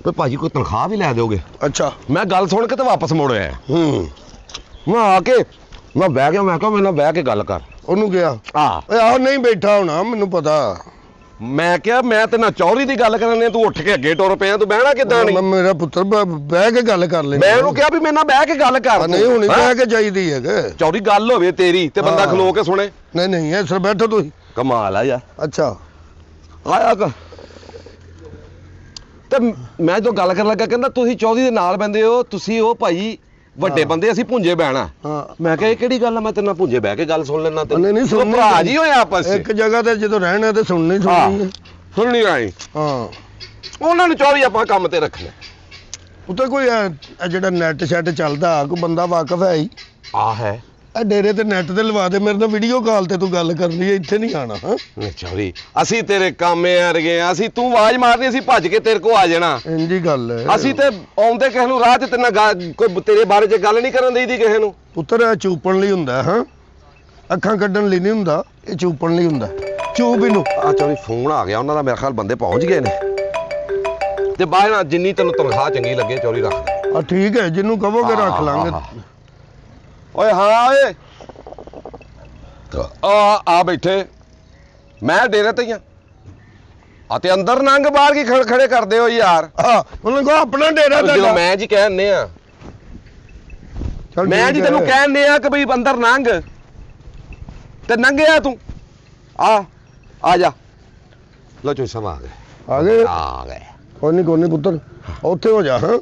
ਤੇ ਭਾਜੀ ਕੋਈ ਤਨਖਾਹ ਵੀ ਲੈ ਦਿਓਗੇ? ਅੱਛਾ। ਮੈਂ ਗੱਲ ਸੁਣ ਕੇ ਤੇ ਵਾਪਸ ਮੁੜ ਆਇਆ। ਮੈਂ ਆ ਕੇ ਮੈਂ ਬਹਿ ਗਿਆ, ਮੈਂ ਕਿਹਾ ਮੇਰੇ ਨਾਲ ਬਹਿ ਕੇ ਗੱਲ ਕਰ। ਉਹਨੂੰ ਕਿਹਾ ਆਹੋ ਨਹੀਂ ਬੈਠਾ ਹੋਣਾ, ਮੈਨੂੰ ਪਤਾ। ਮੈਂ ਕਿਹਾ ਮੈਂ ਤੇ ਨਾ ਚੌਰੀ ਦੀ ਗੱਲ ਕਰਨੇ ਤੂੰ ਉੱਠ ਕੇ ਅੱਗੇ ਟੁਰ ਪਿਆ ਤੂੰ ਬਹਿਣਾ ਕਿੱਦਾਂ ਨਹੀਂ ਮੇਰਾ ਪੁੱਤਰ ਬਹਿ ਕੇ ਗੱਲ ਕਰ ਲੈ ਮੈਂ ਉਹਨੂੰ ਕਿਹਾ ਵੀ ਮੇਰੇ ਨਾਲ ਬਹਿ ਕੇ ਗੱਲ ਕਰ ਨਹੀਂ ਹੁਣੀ ਹੈਂ? ਬਹਿ ਕੇ ਚਾਹੀਦੀ ਹੈਗੇ ਚੌਰੀ ਗੱਲ ਹੋਵੇ ਤੇਰੀ ਤੇ ਬੰਦਾ ਹਾਂ। ਖਲੋ ਕੇ ਸੁਣੇ ਨਹੀਂ ਨਹੀਂ ਇਸ ਤਰ੍ਹਾਂ ਬੈਠੋ ਤੁਸੀਂ ਕਮਾਲ ਆ ਯਾਰ ਅੱਛਾ ਆਇਆ ਕਰ ਤੇ ਮੈਂ ਜੋ ਗੱਲ ਕਰਨ ਲੱਗਾ ਕਹਿੰਦਾ ਤੁਸੀਂ ਚੌਧਰੀ ਦੇ ਨਾਲ ਬੰਦੇ ਹੋ ਤੁਸੀਂ ਉਹ ਭਾਈ ਵੱਡੇ ਹਾਂ। ਬੰਦੇ ਅਸੀਂ ਭੁੰਜੇ ਬਹਿਣਾ ਹਾਂ ਮੈਂ ਕਿਹਾ ਇਹ ਕਿਹੜੀ ਗੱਲ ਆ ਮੈਂ ਤੇਰੇ ਨਾਲ ਭੁੰਜੇ ਬਹਿ ਕੇ ਗੱਲ ਸੁਣ ਲੈਣਾ ਨਹੀਂ ਨਹੀਂ ਸੁਣਨੀ ਭਰਾ ਜੀ ਹੋਏ ਆਪਸ ਇੱਕ ਵਿੱਚ ਜਗ੍ਹਾ ਤੇ ਜਦੋਂ ਰਹਿਣਾ ਤੇ ਸੁਣਨੀ ਸੁਣਨੀ ਸੁਣਨੀ ਆਈ ਹਾਂ ਉਹਨਾਂ ਨੂੰ ਚੌਧਰੀ ਆਪਾਂ ਕੰਮ ਤੇ ਰੱਖਣਾ ਉੱਤੇ ਕੋਈ ਇਹ ਜਿਹੜਾ ਨੈਟ ਸ਼ੈਟ ਚੱਲਦਾ ਕੋਈ ਬੰਦਾ ਵਾਕਫ ਹੈ ਹੀ ਆ ਹੈ ਇਹ ਡੇਰੇ ਤੇ ਨੈਟ ਤੇ ਲਵਾ ਦੇ ਮੇਰੇ ਨਾਲ ਵੀਡੀਓ ਕਾਲ ਤੇ ਤੂੰ ਗੱਲ ਕਰਨੀ ਹੈ ਇੱਥੇ ਨਹੀਂ ਆਣਾ ਹਾਂ ਨਹੀਂ ਚੌਧਰੀ ਅਸੀਂ ਤੇਰੇ ਕਾਮੇ ਅਰਗੇ ਆ ਅਸੀਂ ਤੂੰ ਆਵਾਜ਼ ਮਾਰਨੀ ਅਸੀਂ ਭੱਜ ਕੇ ਤੇਰੇ ਕੋ ਆ ਜਾਣਾ ਇੰਜੀ ਗੱਲ ਹੈ ਅਸੀਂ ਤੇ ਆਉਂਦੇ ਕਿਸੇ ਨੂੰ ਰਾਹ 'ਚ ਤੇਰੇ ਨਾਲ ਕੋਈ ਤੇਰੇ ਬਾਰੇ 'ਚ ਗੱਲ ਨਹੀਂ ਕਰਨ ਦੇਈਦੀ ਕਿਸੇ ਨੂੰ ਪੁੱਤਰ ਇਹ ਚੂਪਣ ਲਈ ਹੁੰਦਾ ਹਾਂ ਅੱਖਾਂ ਕੱਢਣ ਲਈ ਨਹੀਂ ਹੁੰਦਾ ਇਹ ਚੂਪਣ ਲਈ ਹੁੰਦਾ ਚੂਪ ਇਹਨੂੰ ਆ ਚੌਧਰੀ ਫੋਨ ਆ ਗਿਆ ਉਹਨਾਂ ਦਾ ਮੇਰੇ ਖਿਆਲ ਬੰਦੇ ਪਹੁੰਚ ਗਏ ਨੇ ਤੇ ਬਾਅਦ ਨਾਲ ਜਿੰਨੀ ਤੈਨੂੰ ਤਨਖਾਹ ਚੰਗੀ ਲੱਗੇ ਚੌਧਰੀ ਰੱਖ ਦੇ ਆ ਠੀਕ ਹੈ ਜਿਹਨੂੰ ਕਹੋਗੇ ਰੱਖ ਲਾਂਗੇ ਓਏ ਹਾਂ ਓਏ ਆ ਬੈਠੇ ਮੈਂ ਡੇਰੇ ਤੇ ਹੀ ਆ ਤੇ ਅੰਦਰ ਨੰਗ ਬਾਹਰ ਕੀ ਖੜੇ ਕਰਦੇ ਹੋ ਯਾਰ ਹਾਂ ਉਹਨੂੰ ਕਹੋ ਆਪਣਾ ਡੇਰਾ ਜਦੋਂ ਤੁਹਾਡਾ ਮੈਂ ਜੀ ਕਹਿੰਨੇ ਆ ਚੱਲ ਮੈਂ ਠੀਕ ਜੀ ਹੈ। ਤੈਨੂੰ ਕਹਿੰਨੇ ਆ ਕਿ ਬਈ ਅੰਦਰ ਨੰਗ ਤੇ ਨੰਗਿਆ ਤੂੰ ਆ ਜਾ ਲੋ ਚੋ ਸਮ ਆ ਗਏ ਆ ਗਏ ਆ ਗਏ ਕੋਈ ਨਹੀਂ ਪੁੱਤਰ ਉੱਥੇ ਹੋ ਜਾ ਹਾਂ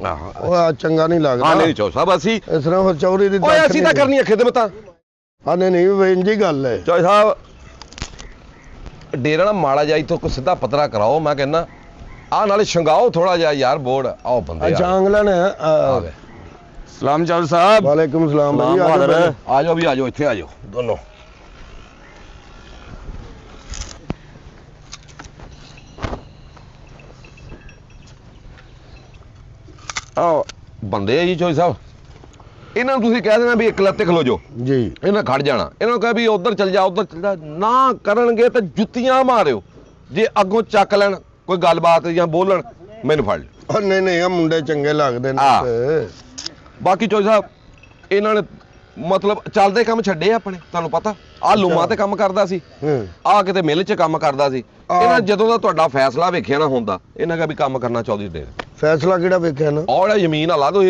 ਆਹ ਉਹ ਆ ਚੰਗਾ ਨਹੀਂ ਲੱਗਦਾ ਨਹੀਂ ਚੋ ਸਭ ਅਸੀਂ ਇਸ ਤਰ੍ਹਾਂ ਫਿਰ ਚੌਰੀ ਦੀ ਓਏ ਅਸੀਂ ਤਾਂ ਕਰਨੀ ਅੱਖੇ ਤੇ ਬਤਾ ਹਾਂ ਨਹੀਂ ਵੀ ਇੰਜੀ ਗੱਲ ਹੈ ਚੋਈ ਸਾਹਿਬ ਡੇਰਾ ਨਾ ਮਾੜਾ ਜਾਈ ਤੋਂ ਕੋ ਸਿੱਧਾ ਪਤਰਾ ਕਰਾਓ ਮੈਂ ਕਹਿੰਦਾ ਆ ਨਾਲੇ ਸ਼ੰਗਾਓ ਥੋੜਾ ਜਿਹਾ ਯਾਰ ਬੋਰਡ ਆਓ ਬੰਦੇ ਅੱਛਾ ਅੰਗਲਨ ਹੈ ਆ ਗਏ ਸਲਾਮ ਚਾਲ ਸਾਹਿਬ ਵਾਲੇਕੁਮ ਸਲਾਮ ਭਾਈ ਸਲਾਮ ਆ ਜਾਓ ਬਹਾਦਰ। ਆ ਜਾਓ ਵੀ ਆ ਜਾਓ ਇੱਥੇ ਆ ਜਾਓ ਦੋਨੋਂ ਆ ਬੰਦੇ ਆ ਜੀ ਚੋਈ ਸਾਹਿਬ ਇਹਨਾਂ ਨੂੰ ਤੁਸੀਂ ਕਹਿ ਦੇਣਾ ਵੀ ਇੱਕ ਲੱਤੇ ਖਲੋ ਜਾਓ ਜੀ ਇਹਨਾਂ ਖੜ ਜਾਣਾ ਇਹਨਾਂ ਨੂੰ ਕਹੇ ਵੀ ਉਧਰ ਚੱਲ ਜਾ ਉਧਰ ਚੱਲ ਜਾ ਨਾ ਕਰਨਗੇ ਤਾਂ ਜੁੱਤੀਆਂ ਮਾਰਿਓ ਜੇ ਅੱਗੋਂ ਚੱਕ ਲੈਣ ਕੋਈ ਗੱਲਬਾਤ ਜਾਂ ਬੋਲਣ ਮੈਨੂੰ ਫੜ ਲਿਓ ਉਹ ਨਹੀਂ ਆ ਮੁੰਡੇ ਚੰਗੇ ਲੱਗਦੇ ਨੇ ਹਾਂ। ਤੇ। ਬਾਕੀ ਚੋਈ ਸਾਹਿਬ ਇਹਨਾਂ ਨੇ ਮਤਲਬ ਚੱਲਦੇ ਕੰਮ ਛੱਡੇ ਆ ਆਪਣੇ ਤੁਹਾਨੂੰ ਪਤਾ ਆ ਲੂਮਾ ਤੇ ਕੰਮ ਕਰਦਾ ਸੀ ਹੂੰ ਆ ਕਿਤੇ ਮਿਲ 'ਚ ਕੰਮ ਕਰਦਾ ਸੀ ਇਹਨਾਂ ਜਦੋਂ ਦਾ ਤੁਹਾਡਾ ਫੈਸਲਾ ਵੇਖਿਆ ਨਾ ਹੁੰਦਾ ਇਹਨਾਂ ਕਾ ਵੀ ਕੰਮ ਕਰਨਾ ਚਾਹੁੰਦੀ ਦੇ ਫੈਸਲਾ ਕਿਹੜਾ ਵੇਖਿਆ ਨਾ ਔਰ ਜ਼ਮੀਨ ਹਲਾ ਦੋ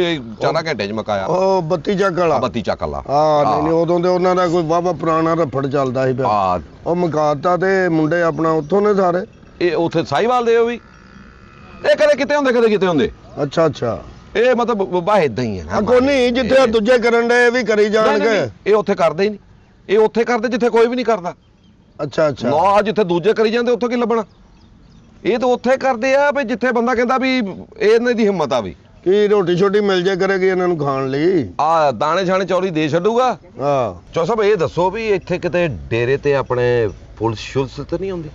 4 ਘੰਟੇ 'ਚ ਮਕਾਇਆ ਉਹ ਬੱਤੀ ਚੱਕ ਵਾਲਾ ਬੱਤੀ ਚੱਕ ਲਾ ਹਾਂ ਨਹੀਂ ਉਦੋਂ ਤੇ ਉਹਨਾਂ ਦਾ ਕੋਈ ਵਾਵਾ ਪੁਰਾਣਾ ਰਫੜ ਚੱਲਦਾ ਸੀ ਪਿਆ ਆ ਉਹ ਮਕਾਤਾ ਤੇ ਮੁੰਡੇ ਆਪਣਾ ਉੱਥੋਂ ਨੇ ਸਾਰੇ ਇਹ ਉੱਥੇ ਸਾਈਵਾਲ ਦੇ ਉਹ ਵੀ ਇਹ ਕਦੇ ਕਿਤੇ ਹੁੰਦੇ ਕਦੇ ਕਿਤੇ ਹੁੰਦੇ ਅੱਛਾ ਅੱਛਾ ਇਹ ਮਤਲਬ ਬਾਬਾ ਇਦਾਂ ਹੀ ਹੈ ਨਾ ਆ ਕੋਈ ਨਹੀਂ ਜਿੱਥੇ ਆਹ ਦੂਜੇ ਕਰਨ ਦੇ ਵੀ ਕਰੀ ਨਹੀਂ, ਜਾਣਗੇ ਨਹੀਂ, ਇਹ ਉੱਥੇ ਕਰਦੇ ਹੀ ਨਹੀਂ ਇਹ ਉੱਥੇ ਕਰਦੇ ਜਿੱਥੇ ਕੋਈ ਵੀ ਨਹੀਂ ਕਰਦਾ ਅੱਛਾ ਅੱਛਾ ਨਾ ਜਿੱਥੇ ਦੂਜੇ ਕਰੀ ਜਾਂਦੇ ਉੱਥੇ ਕੀ ਲੱਭਣਾ ਇਹ ਤਾਂ ਉੱਥੇ ਕਰਦੇ ਆ ਵੀ ਜਿੱਥੇ ਬੰਦਾ ਕਹਿੰਦਾ ਵੀ ਇਹਨਾਂ ਦੀ ਹਿੰਮਤ ਆ ਵੀ ਕੀ ਰੋਟੀ ਛੋਟੀ ਮਿਲ ਜਾਏ ਕਰੇਗੀ ਇਹਨਾਂ ਨੂੰ ਖਾਣ ਲਈ ਆ ਦਾਣੇ ਛਾਣੇ ਚੌਰੀ ਦੇ ਛੱਡੂਗਾ ਹਾਂ ਚੋ ਸਾਹਿਬ ਇਹ ਦੱਸੋ ਵੀ ਇੱਥੇ ਕਿਤੇ ਡੇਰੇ ਤੇ ਆਪਣੇ ਪੁਲਿਸ ਸ਼ੁਲਸ ਤੇ ਨਹੀਂ ਆਉਂਦੀ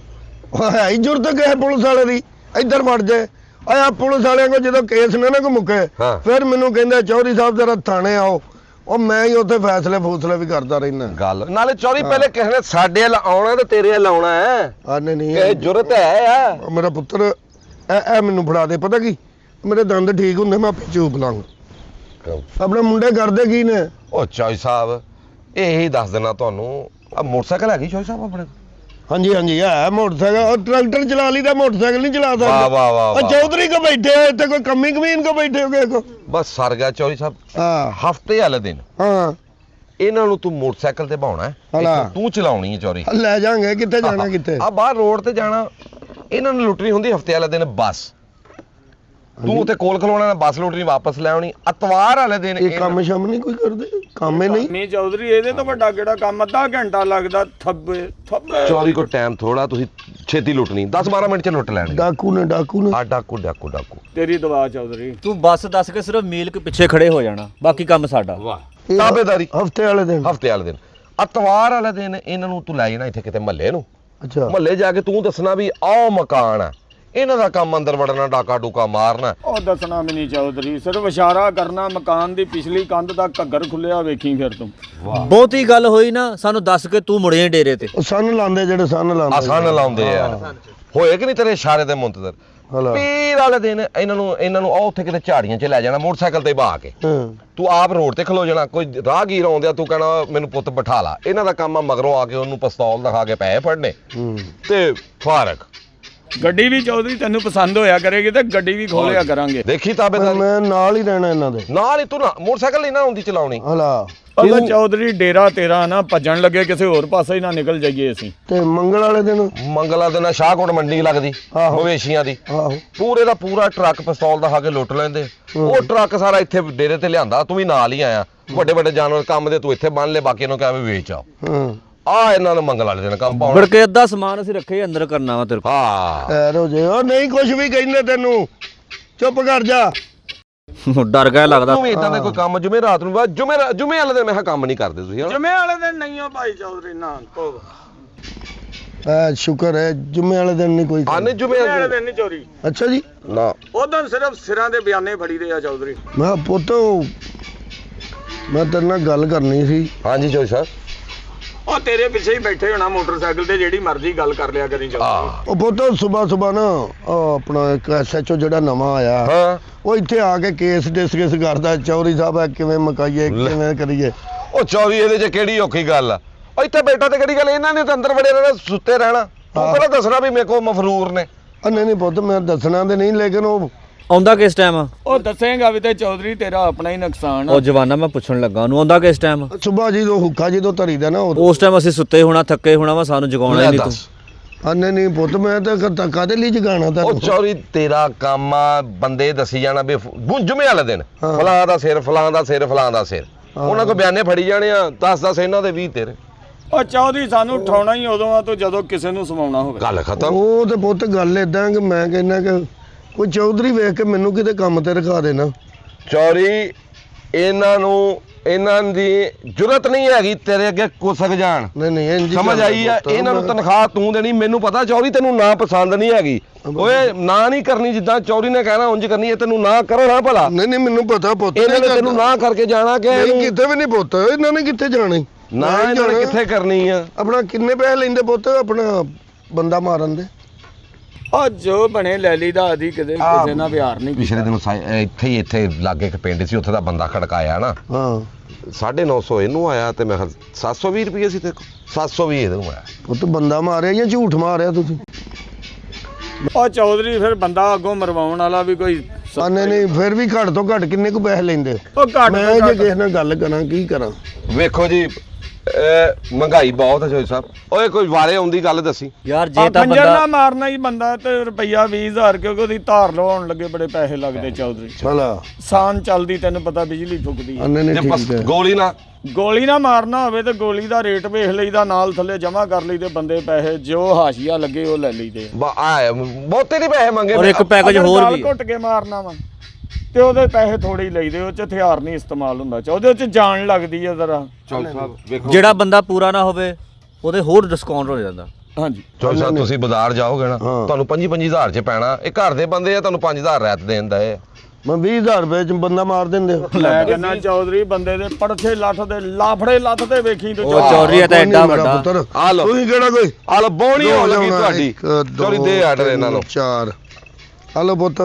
ਉਹ ਹੈ ਹੀ ਜ਼ਰੂਰਤ ਕਿਸੇ ਪੁਲਿਸ ਵਾਲੇ ਦੀ ਇੱਧਰ ਵੜ ਜਾਏ ਆ ਪੁਲਿਸ ਵਾਲਿਆਂ ਕੋ ਜਦੋਂ ਕੇਸ ਨਾ ਕੋ ਮੁੱਕੇ ਹਾਂ। ਫਿਰ ਮੈਨੂੰ ਕਹਿੰਦੇ ਚੌਧਰੀ ਸਾਹਿਬ ਜਰਾ ਥਾਣੇ ਆਓ ਉਹ ਮੈਂ ਹੀ ਉੱਥੇ ਫੈਸਲੇ ਵੀ ਕਰਦਾ ਰਹਿਣਾ ਗੱਲ ਨਾਲੇ ਚੌਰੀ ਪਹਿਲੇ ਕਿਸੇ ਨੇ ਸਾਡੇ ਵੱਲ ਆਉਣਾ ਤੇ ਤੇਰੇ ਵੱਲ ਆਉਣਾ ਹੈ ਆ ਨਹੀਂ ਇਹ ਜੁਰਤ ਹੈ ਆ ਉਹ ਮੇਰਾ ਪੁੱਤਰ ਇਹ ਮੈਨੂੰ ਫੜਾ ਦੇ ਪਤਾ ਕੀ ਮੇਰੇ ਦੰਦ ਠੀਕ ਹੁੰਦੇ ਮੈਂ ਆਪੇ ਚੂਪ ਲਾਂਗਾ ਆਪਣੇ ਮੁੰਡੇ ਕਰਦੇ ਕੀ ਨੇ ਉਹ ਚੌਈ ਸਾਹਿਬ ਇਹੀ ਦੱਸ ਦੇਣਾ ਤੁਹਾਨੂੰ ਆ ਮੋਟਰਸਾਈਕਲ ਹੈਗੀ ਚੌਈ ਸਾਹਿਬ ਆਪਣੇ ਹਾਂਜੀ ਹਾਂਜੀ ਹੈ ਮੋਟਰਸਾਈਕਲ ਉਹ ਟਰੈਕਟਰ ਚਲਾ ਲਈਦਾ ਮੋਟਰਸਾਈਕਲ ਨਹੀਂ ਚਲਾ ਸਕਦਾ ਵਾਹ, ਵਾਹ, ਵਾਹ, ਉਹ ਵਾਹ। ਚੌਧਰੀ ਕੋ ਬੈਠੇ ਆ ਇੱਥੇ ਕੋਈ ਕੰਮੀ ਕਮੀਨ ਕੋ ਬੈਠੇ ਹੋਗੇ ਕੋ ਬਸ ਸਰ ਗਿਆ ਚੌਈ ਸਾਹਿਬ ਹਾਂ ਹਫਤੇ ਵਾਲੇ ਦਿਨ ਹਾਂ ਇਹਨਾਂ ਨੂੰ ਤੂੰ ਮੋਟਰਸਾਈਕਲ ਤੇ ਭਾਉਣਾ ਹੈ ਹਲਾ। ਇੱਥੋਂ ਤੂੰ ਚਲਾਉਣੀ ਹੈ ਚੌਰੀ ਲੈ ਜਾਾਂਗੇ ਕਿੱਥੇ ਜਾਣਾ ਕਿੱਥੇ ਆ ਬਾਹਰ ਰੋਡ ਤੇ ਜਾਣਾ ਇਹਨਾਂ ਨੂੰ ਲੁੱਟਣੀ ਹੁੰਦੀ ਹਫਤੇ ਵਾਲੇ ਦਿਨ ਬੱਸ ਤੂੰ ਉੱਥੇ ਕੋਲ ਖਲੋਣਾ ਬੱਸ ਲੁੱਟਣੀ ਵਾਪਸ ਲੈ ਆਉਣੀ ਅਤਵਾਰ ਵਾਲੇ ਦਿਨ ਇਹ ਕੰਮ ਸ਼ਮ ਨਹੀਂ ਕੋਈ ਕਰਦੇ ਕੰਮ ਹੀ ਨਹੀਂ ਮੀ ਚੌਧਰੀ ਇਹਦੇ ਤੋਂ ਵੱਡਾ ਕਿਹੜਾ ਕੰਮ ਅੱਧਾ ਘੰਟਾ ਲੱਗਦਾ ਥੱਬੇ ਚੌਰੀ ਕੋ ਟਾਈਮ ਥੋੜਾ ਤੁਸੀਂ ਛੇਤੀ ਲੁੱਟਣੀ 10-12 ਮਿੰਟ ਚ ਲੁੱਟ ਲੈਣੀ ਡਾਕੂ ਨੇ ਆ ਡਾਕੂ ਤੇਰੀ ਦਵਾ ਚੌਧਰੀ ਤੂੰ ਬੱਸ ਦੱਸ ਕੇ ਸਿਰਫ ਮੀਲ ਕੇ ਪਿੱਛੇ ਖੜੇ ਹੋ ਜਾਣਾ ਬਾਕੀ ਕੰਮ ਸਾਡਾ ਤਾਬੇਦਾਰੀ ਹਫਤੇ ਵਾਲੇ ਦਿਨ ਹਫਤੇ ਵਾਲੇ ਦਿਨ ਅਤਵਾਰ ਵਾਲੇ ਦਿਨ ਇਹਨਾਂ ਨੂੰ ਤੂੰ ਲੈ ਜਾਣਾ ਇੱਥੇ ਕਿਤੇ ਮਹੱਲੇ ਨੂੰ ਅੱਛਾ ਮਹੱਲੇ ਜਾ ਕੇ ਤੂੰ ਦੱਸਣਾ ਵੀ ਆਹ ਮਕਾਨ ਆ ਇਹਨਾਂ ਦਾ ਕੰਮ ਅੰਦਰ ਵੜਨਾ ਡਾਕਾ ਡੂਕਾ ਮਾਰਨਾ ਉਹ ਦੱਸਣਾ ਵੀ ਨਹੀਂ ਚੌਧਰੀ ਸਿਰਫ ਇਸ਼ਾਰਾ ਕਰਨਾ ਮਕਾਨ ਦੀ ਪਿਛਲੀ ਕੰਧ ਦਾ ਘੱਗਰ ਖੁੱਲਿਆ ਵੇਖੀ ਫਿਰ ਤੂੰ ਬਹੁਤੀ ਗੱਲ ਹੋਈ ਨਾ ਸਾਨੂੰ ਦੱਸ ਕੇ ਤੂੰ ਮੁੜਿਆ ਡੇਰੇ ਤੇ ਉਹ ਸੰਨ ਲਾਉਂਦੇ ਜਿਹੜੇ ਸੰਨ ਲਾਉਂਦੇ ਆਸਾਨ ਲਾਉਂਦੇ ਆ ਹੋਏ ਕਿ ਨਹੀਂ ਤੇਰੇ ਇਸ਼ਾਰੇ ਤੇ ਮੁੰਤਜ਼ਰ ਹਲਾ ਪੀਰ ਵਾਲੇ ਦਿਨ ਇਹਨਾਂ ਨੂੰ ਉਹ ਉੱਥੇ ਕਿਤੇ ਝਾੜੀਆਂ 'ਚ ਲੈ ਜਾਣਾ ਮੋਟਰਸਾਈਕਲ ਤੇ ਬਹਾ ਕੇ ਹਾਂ ਤੂੰ ਆਪ ਰੋਡ ਤੇ ਖਲੋ ਜਾਣਾ ਕੋਈ ਰਾਹਗੀਰ ਆਉਂਦਿਆ ਤੂੰ ਕਹਿਣਾ ਮੈਨੂੰ ਪੁੱਤ ਬਿਠਾ ਲਾ ਇਹਨਾਂ ਦਾ ਕੰਮ ਆ ਮਗਰੋਂ ਆ ਕੇ ਉਹਨੂੰ ਪਿਸਤੌਲ ਦਿਖਾ ਕੇ ਪੈਸੇ ਫੜਨੇ ਤੇ ਫਾਰਕ ਗੱਡੀ ਵੀ ਚੌਧਰੀ ਤੈਨੂੰ ਪਸੰਦ ਹੋਇਆ ਕਰੇਗੀ ਤੇ ਗੱਡੀ ਵੀ ਖੋਲਿਆ ਕਰਾਂਗੇ ਦੇਖੀ ਤਾਬੇਦਾਰੀ ਮੈਂ ਨਾਲ ਹੀ ਰਹਿਣਾ ਇਹਨਾਂ ਦੇ ਨਾਲ ਹੀ ਤੂੰ ਨਾ ਮੋਟਰਸਾਈਕਲ ਨਹੀਂ ਨਾ ਹੁੰਦੀ ਚਲਾਉਣੀ ਹਲਾ ਅਗਰ ਚੌਧਰੀ ਡੇਰਾ ਤੇਰਾ ਨਾ ਭੱਜਣ ਲੱਗੇ ਕਿਸੇ ਹੋਰ ਪਾਸੇ ਹੀ ਨਾ ਨਿਕਲ ਜਾਈਏ ਅਸੀਂ ਤੇ ਮੰਗਲ ਵਾਲੇ ਦਿਨ ਮੰਗਲਾ ਦਿਨ ਸ਼ਾਹਕੋਟ ਮੰਡੀ ਲੱਗਦੀ ਆਹੋ। ਮਵੇਸ਼ੀਆਂ ਦੀ ਆਹੋ ਪੂਰੇ ਦਾ ਪੂਰਾ ਟਰੱਕ ਪਿਸਤੌਲ ਦਿਖਾ ਕੇ ਲੁੱਟ ਲੈਂਦੇ ਉਹ ਟਰੱਕ ਸਾਰਾ ਇੱਥੇ ਡੇਰੇ ਤੇ ਲਿਆਂਦਾ ਤੂੰ ਵੀ ਨਾਲ ਹੀ ਆਇਆ ਵੱਡੇ ਵੱਡੇ ਜਾਨਵਰ ਕੰਮ ਦੇ ਤੂੰ ਇੱਥੇ ਬੰਨ ਲੈ ਬਾਕੀ ਨੂੰ ਕਿਹਾ ਵੀ ਵੇਚ ਆ ਹਾਂ ਆ ਇਹਨਾਂ ਨੂੰ ਮੰਗਲ ਵਾਲੇ ਦਿਨ ਕੰਮ ਪਾਉਣਾ ਮੁੜ ਕੇ ਅੱਧਾ ਸਮਾਨ ਅਸੀਂ ਰੱਖੇ ਅੰਦਰ ਕਰਨਾ ਵਾ ਤੇਰੇ ਹਾਂ ਐ ਰੋ ਜੇ ਉਹ ਨਹੀਂ ਕੁਝ ਵੀ ਕਹਿੰਦੇ ਤੈਨੂੰ ਚੁੱਪ ਕਰ ਜਾ ਕੋਲ ਡਰ ਗਿਆ ਲੱਗਦਾ ਤੂੰ ਵੀ ਇਦਾਂ ਦਾ ਕੋਈ ਕੰਮ ਜੁਮੇ ਰਾਤ ਨੂੰ ਜੁਮੇ ਵਾਲੇ ਦਿਨ ਮੈਂ ਕਿਹਾ ਕੰਮ ਨਹੀਂ ਕਰਦੇ ਤੁਸੀਂ ਹਨਾ ਜੁਮੇ ਵਾਲੇ ਦਿਨ ਨਹੀਂ ਹੋ ਭਾਈ ਚੌਧਰੀ ਨਾ ਐ ਸ਼ੁਕਰ ਹੈ ਜੁਮੇ ਵਾਲੇ ਦਿਨ ਨਹੀਂ ਕੋਈ ਆਨੇ ਜੁਮੇ ਵਾਲੇ ਦਿਨ ਨਹੀਂ ਚੋਰੀ ਅੱਛਾ ਜੀ ਨਾ ਉਦੋਂ ਸਿਰਫ ਸਿਰਾਂ ਦੇ ਬਿਆਨੇ ਫੜੀ ਦੇ ਆ ਚੌਧਰੀ ਮੈਂ ਕਿਹਾ ਪੁੱਤ ਮੈਂ ਤੇਰੇ ਨਾਲ ਗੱਲ ਕਰਨੀ ਸੀ ਹਾਂਜੀ ਜੋਈ ਸਾਹਿਬ ਉਹ ਤੇਰੇ ਪਿੱਛੇ ਹੀ ਬੈਠੇ ਹੋਣਾ ਮੋਟਰਸਾਈਕਲ ਤੇ ਜਿਹੜੀ ਮਰਜ਼ੀ ਗੱਲ ਕਰ ਲਿਆ ਕਰੀ ਚੌਧਰੀ ਆ ਉਹ ਪੁੱਤ ਸਵੇਰ ਨਾ ਉਹ ਆਪਣਾ ਇੱਕ ਐਸਐਚਓ ਜਿਹੜਾ ਨਵਾਂ ਆਇਆ ਹਾਂ ਉਹ ਇੱਥੇ ਆ ਕੇ ਕੇਸ ਡਿਸਕਸ ਕਰਦਾ ਚੌਧਰੀ ਸਾਹਿਬ ਆ ਕਿਵੇਂ ਮੁਕਾਈਏ ਕਿਵੇਂ ਕਰੀਏ ਉਹ ਚੌਰੀ ਇਹਦੇ 'ਚ ਕਿਹੜੀ ਔਖੀ ਗੱਲ ਆ ਉਹ ਇੱਥੇ ਬੈਠਾ ਤੇ ਕਿਹੜੀ ਗੱਲ ਇਹਨਾਂ ਨੇ ਤਾਂ ਅੰਦਰ ਵੜੇ ਰਹਿਣਾ ਸੁੱਤੇ ਰਹਿਣਾ ਤੂੰ ਹਾਂ। ਪਹਿਲਾਂ ਦੱਸਣਾ ਵੀ ਮੇਰੇ ਕੋਲ ਮਫਰੂਰ ਨੇ ਨਹੀਂ ਪੁੱਤ ਮੈਂ ਦੱਸਣਾ ਤੇ ਨਹੀਂ ਲੇਕਿਨ ਉਹ ਆਉਂਦਾ ਕਿਸ ਟਾਈਮ ਆ ਉਹ ਦੱਸੇਗਾ ਵੀ ਤੇ ਚੌਧਰੀ ਤੇਰਾ ਆਪਣਾ ਹੀ ਨੁਕਸਾਨ ਆ ਉਹ ਜਵਾਨਾ ਮੈਂ ਪੁੱਛਣ ਲੱਗਾ ਉਹਨੂੰ ਆਉਂਦਾ ਕਿਸ ਟਾਈਮ ਸੁਬਾਹ ਜਦੋਂ ਹੁੱਕਾ ਜਦੋਂ ਧਰੀ ਦਾ ਨਾ ਉਸ ਟਾਈਮ ਅਸੀਂ ਸੁੱਤੇ ਹੋਣਾ ਥੱਕੇ ਹੋਣਾ ਵਾ ਸਾਨੂੰ ਜਗਾਉਣਾ ਹੀ ਨਹੀਂ ਤੂੰ ਨਹੀਂ ਪੁੱਤ ਮੈਂ ਤਾਂ ਕਾਦੇ ਲਈ ਜਗਾਣਾ ਉਹ ਤੈਨੂੰ ਚੌਰੀ ਤੇਰਾ ਕੰਮ ਆ ਬੰਦੇ ਦੱਸੀ ਜਾਣਾ ਵੀ ਜੁਮੇ ਵਾਲੇ ਦਿਨ ਹਾਂ। ਫਲਾਂ ਦਾ ਸਿਰ ਫਲਾਂ ਦਾ ਸਿਰ ਫਲਾਂ ਦਾ ਸਿਰ ਉਹਨਾਂ ਕੋ ਬਿਆਨੇ ਫੜੀ ਜਾਣੇ ਆ 10 ਇਹਨਾਂ ਦੇ 20 ਤੇਰੇ ਉਹ ਚੌਧਰੀ ਸਾਨੂੰ ਉਠਾਉਣਾ ਹੀ ਉਦੋਂ ਆ ਤੂੰ ਜਦੋਂ ਕਿਸੇ ਨੂੰ ਸਮਾਉਣਾ ਹੋਵੇ ਗੱਲ ਖਤਮ ਉਹ ਤੇ ਪੁੱਤ ਗੱਲ ਇਦਾਂ ਕਿ ਮੈਂ ਕਹਿੰਦਾ ਕਿ ਕੋਈ ਚੌਧਰੀ ਵੇਖ ਕੇ ਮੈਨੂੰ ਕਿਤੇ ਕੰਮ ਤੇ ਰਖਾ ਦੇਣਾ ਚੌਰੀ ਇਹਨਾਂ ਦੀ ਜੁਰਤ ਨਹੀਂ ਹੈਗੀ ਤੇਰੇ ਅੱਗੇ ਕੁਸਕ ਜਾਣ ਨਹੀਂ ਇੰਜ ਸਮਝ ਆਈ ਆ ਇਹਨਾਂ ਨੂੰ ਤਨਖਾਹ ਤੂੰ ਦੇਣੀ ਮੈਨੂੰ ਪਤਾ ਚੌਰੀ ਤੈਨੂੰ ਨਾ ਪਸੰਦ ਨਹੀਂ ਹੈਗੀ ਓਏ ਨਾ ਨਹੀਂ ਕਰਨੀ ਜਿੱਦਾਂ ਚੌਰੀ ਨੇ ਕਹਿਣਾ ਉਂਝ ਕਰਨੀ ਹੈ ਤੈਨੂੰ ਨਾ ਕਰੋ ਨਾ ਭਲਾ ਨਹੀਂ ਮੈਨੂੰ ਪਤਾ ਪੁੱਤ ਇਹਨਾਂ ਨੇ ਤੈਨੂੰ ਨਾ ਕਰਕੇ ਜਾਣਾ ਕਿ ਨਹੀਂ ਕਿਤੇ ਵੀ ਨਹੀਂ ਪੁੱਤ ਇਹਨਾਂ ਨੇ ਕਿੱਥੇ ਜਾਣਾ ਨਾ ਇਹਨਾਂ ਨੇ ਕਿੱਥੇ ਕਰਨੀ ਆ ਆਪਣਾ ਕਿੰਨੇ ਪੈਸੇ ਲੈਂਦੇ ਪੁੱਤ ਆਪਣਾ ਬੰਦਾ ਮਾਰਨ ਦੇ ਉਹ ਜੋ ਬਣੇ ਲੈ ਲਈ ਦਾ ਆਦੀ ਕਿਤੇ ਕਿਸੇ ਨਾਲ ਪਿਆਰ ਨਹੀਂ ਪਿਛਲੇ ਦਿਨ ਇੱਥੇ ਲਾਗੇ ਇੱਕ ਪਿੰਡ ਸੀ ਉੱਥੇ ਦਾ ਬੰਦਾ ਖੜਕਾਇਆ ਨਾ ਹਾਂ 950 ਇਹਨੂੰ ਆਇਆ ਤੇ ਮੈਂ 720 ਰੁਪਏ ਸੀ ਤੇ 720 ਇਹਨੂੰ ਆਇਆ ਪੁੱਤ ਬੰਦਾ ਮਾਰਿਆ ਜਾਂ ਝੂਠ ਮਾਰਿਆ ਤੁਸੀਂ ਉਹ ਚੌਧਰੀ ਫਿਰ ਬੰਦਾ ਅੱਗੋਂ ਮਰਵਾਉਣ ਵਾਲਾ ਵੀ ਕੋਈ ਨਹੀਂ ਫਿਰ ਵੀ ਘੱਟ ਤੋਂ ਘੱਟ ਕਿੰਨੇ ਕੁ ਪੈਸੇ ਲੈਂਦੇ ਉਹ ਘੱਟ ਮੈਂ ਜੇ ਕਿਸੇ ਨਾਲ ਗੱਲ ਕਰਾਂ ਕੀ ਕਰਾਂ ਵੇਖੋ ਜੀ ਮਹਿੰਗਾਈ ਬਹੁਤ ਹੈ ਜੋਈ ਸਾਹਿਬ ਓਏ ਕੋਈ ਵਾਰੇ ਆਉਂਦੀ ਗੱਲ ਦੱਸੀ ਯਾਰ ਜੇ ਤਾਂ ਖੰਜਰ ਬੰਦਾ ਨਾ ਮਾਰਨਾ ਹੀ ਬੰਦਾ ਤੇ ਰੁਪਈਆ 20000 ਕਿਉਂਕਿ ਉਹਦੀ ਧਾਰ ਲਵਾਉਣ ਲੱਗੇ ਬੜੇ ਪੈਸੇ ਲੱਗਦੇ ਚੌਧਰੀ ਭਲਾ ਸਾਨ ਚੱਲਦੀ ਤੈਨੂੰ ਪਤਾ ਬਿਜਲੀ ਫੁੱਕਦੀ ਆ। ਨਹੀਂ ਜੇ ਬਸ ਠੀਕ ਹੈ ਗੋਲੀ ਨਾ ਗੋਲੀ ਨਾ ਮਾਰਨਾ ਹੋਵੇ ਤੇ ਗੋਲੀ ਦਾ ਰੇਟ ਵੇਖ ਲਈਦਾ ਨਾਲ ਥੱਲੇ ਜਮਾ ਕਰ ਲਈਦੇ ਬੰਦੇ ਪੈਸੇ ਜੋ ਹਾਸ਼ੀਆ ਲੱਗੇ ਉਹ ਲੈ ਲਈਦੇ ਬਹੁਤੇ ਨਹੀਂ ਪੈਸੇ ਮੰਗੇ ਔਰ ਇੱਕ ਪੈਕੇਜ ਅਗਰ ਹੋਰ ਗਾਲ ਵੀ ਘੁੱਟ ਕੇ ਮਾਰਨਾ ਵਾ ਤੇ ਉਹਦੇ ਪੈਸੇ ਥੋੜੇ ਹੀ ਲਈਦੇ ਉਹ ਚ ਹਥਿਆਰ ਨਹੀਂ ਇਸਤੇਮਾਲ ਹੁੰਦਾ ਉਹਦੇ ਚ ਜਾਨ ਲੱਗਦੀ ਹੈ ਜ਼ਰਾ ਚੌਲ ਸਾਹਿਬ ਵੇਖੋ ਜਿਹੜਾ ਬੰਦਾ ਪੂਰਾ ਨਾ ਹੋਵੇ ਉਹਦੇ ਹੋਰ ਡਿਸਕਾਊਂਟ ਹੋ ਜਾਂਦਾ ਹਾਂਜੀ ਚੌਲ ਸਾਹਿਬ ਤੁਸੀਂ ਬਾਜ਼ਾਰ ਜਾਓਗੇ ਨਾ ਹਾਂ। ਤੁਹਾਨੂੰ 25,000 ਚ ਪੈਣਾ ਇਹ ਘਰ ਦੇ ਬੰਦੇ ਆ ਤੁਹਾਨੂੰ 5,000 ਰਹਿਤ ਦੇਣ ਦਾ ਇਹ ਮੈਂ 20000 ਰੁਪਏ ਚ ਬੰਦਾ ਮਾਰ ਦਿੰਦੇ ਲੈ ਕਹਿੰਦਾ ਚੌਧਰੀ ਬੰਦੇ ਦੇ ਪੜਥੇ ਲੱਥ ਦੇ ਲਾਫੜੇ ਲੱਥ ਦੇ ਵੇਖੀ ਤੂੰ ਉਹ ਚੌਧਰੀ ਤਾਂ ਐਡਾ ਵੱਡਾ ਪੁੱਤਰ ਆ ਲਓ ਤੁਸੀਂ ਕਿਹੜਾ ਕੋਈ ਆ ਲਓ ਬੋਣੀ ਹੋ ਲੱਗੀ ਤੁਹਾਡੀ ਚੌਰੀ ਦੇ ਆਰਡਰ ਇਹਨਾਂ ਨੂੰ 4 ਹਲੋ ਪੁੱਤ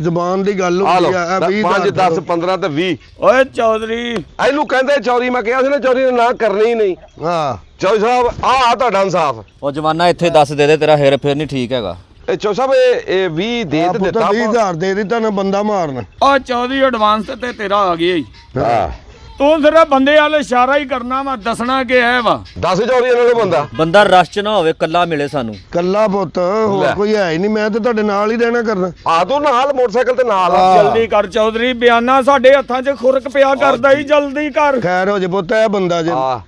ਜ਼ਬਾਨ ਦੀ ਗੱਲ ਆ ਲਓ ਹੁੰਦੀ ਆ 5 10 15 ਤੇ 20 ਓਏ ਚੌਧਰੀ ਇਹਨੂੰ ਕਹਿੰਦੇ ਚੌਰੀ ਮੈਂ ਕਿਹਾ ਸੀ ਨਾ ਚੌਰੀ ਨੇ ਨਾ ਕਰਨੀ ਹੀ ਨਹੀਂ ਹਾਂ ਚੌਰੀ ਸਾਹਿਬ ਆ ਤੁਹਾਡਾ ਇਨਸਾਫ ਉਹ ਜਵਾਨਾ ਇੱਥੇ ਦੱਸ ਦੇ ਤੇਰਾ ਹੇਰ ਫੇਰ ਨਹੀਂ ਠੀਕ ਹੈਗਾ ਇਹ ਚੌ ਸਾਹਿਬ ਇਹ 20 ਦੇ ਤੇ ਪੁੱਤ ਦਿੱਤਾ 20000 ਦੇ ਦਿੱਤਾ ਨਾ ਬੰਦਾ ਮਾਰਨ ਓ ਚੌਧਰੀ ਐਡਵਾਂਸ ਤੇ ਤੇਰਾ ਆ ਗਿਆ ਈ ਹਾਂ ਤੂੰ ਸਿਰਫ ਬੰਦੇ ਵਾਲੇ ਇਸ਼ਾਰਾ ਹੀ ਕਰਨਾ ਵਾ ਦੱਸਣਾ ਕਿ ਹੈ ਵਾ 10 ਚੌਰੀ ਇਹਨਾਂ ਨੂੰ ਬੰਦਾ ਬੰਦਾ ਰਸ਼ ਚ ਨਾ ਹੋਵੇ ਕੱਲਾ ਮਿਲੇ ਸਾਨੂੰ ਕੱਲਾ ਪੁੱਤ ਹੋਰ ਲੈ। ਕੋਈ ਹੈ ਹੀ ਨਹੀਂ ਮੈਂ ਤੇ ਤੁਹਾਡੇ ਨਾਲ ਹੀ ਰਹਿਣਾ ਕਰਨਾ ਆ ਤੂੰ ਨਾਲ ਮੋਟਰਸਾਈਕਲ ਤੇ ਨਾਲ ਆ। ਜਲਦੀ ਕਰ ਚੌਧਰੀ ਬਿਆਨਾ ਸਾਡੇ ਹੱਥਾਂ 'ਚ ਖੁਰਕ ਪਿਆ ਕਰਦਾ ਹੀ ਜਲਦੀ ਕਰ ਖੈਰ ਹੋ ਜੇ ਪੁੱਤ ਇਹ ਬੰਦਾ ਜੇ ਆ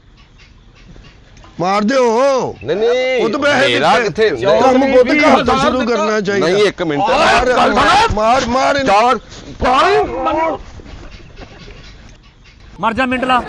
ਮਾਰ ਦਿਓ ਨਹੀਂ ਨਹੀਂ ਉਹ ਤਾਂ ਪੈਸੇ ਮੇਰਾ ਦਿੱਤੇ। ਕਿੱਥੇ ਕੰਮ ਪੁੱਤ ਨਹੀਂ, ਘਰ ਤੋਂ 20,000 ਸ਼ੁਰੂ ਕਰਨਾ ਚਾਹੀਦਾ ਨਹੀਂ 1 ਮਿੰਟ ਮਾਰ ਮਾਰ ਇਹਨੂੰ। ਚਾਰ ਮਰ ਜਾ ਮਿੰਟ ਲਾ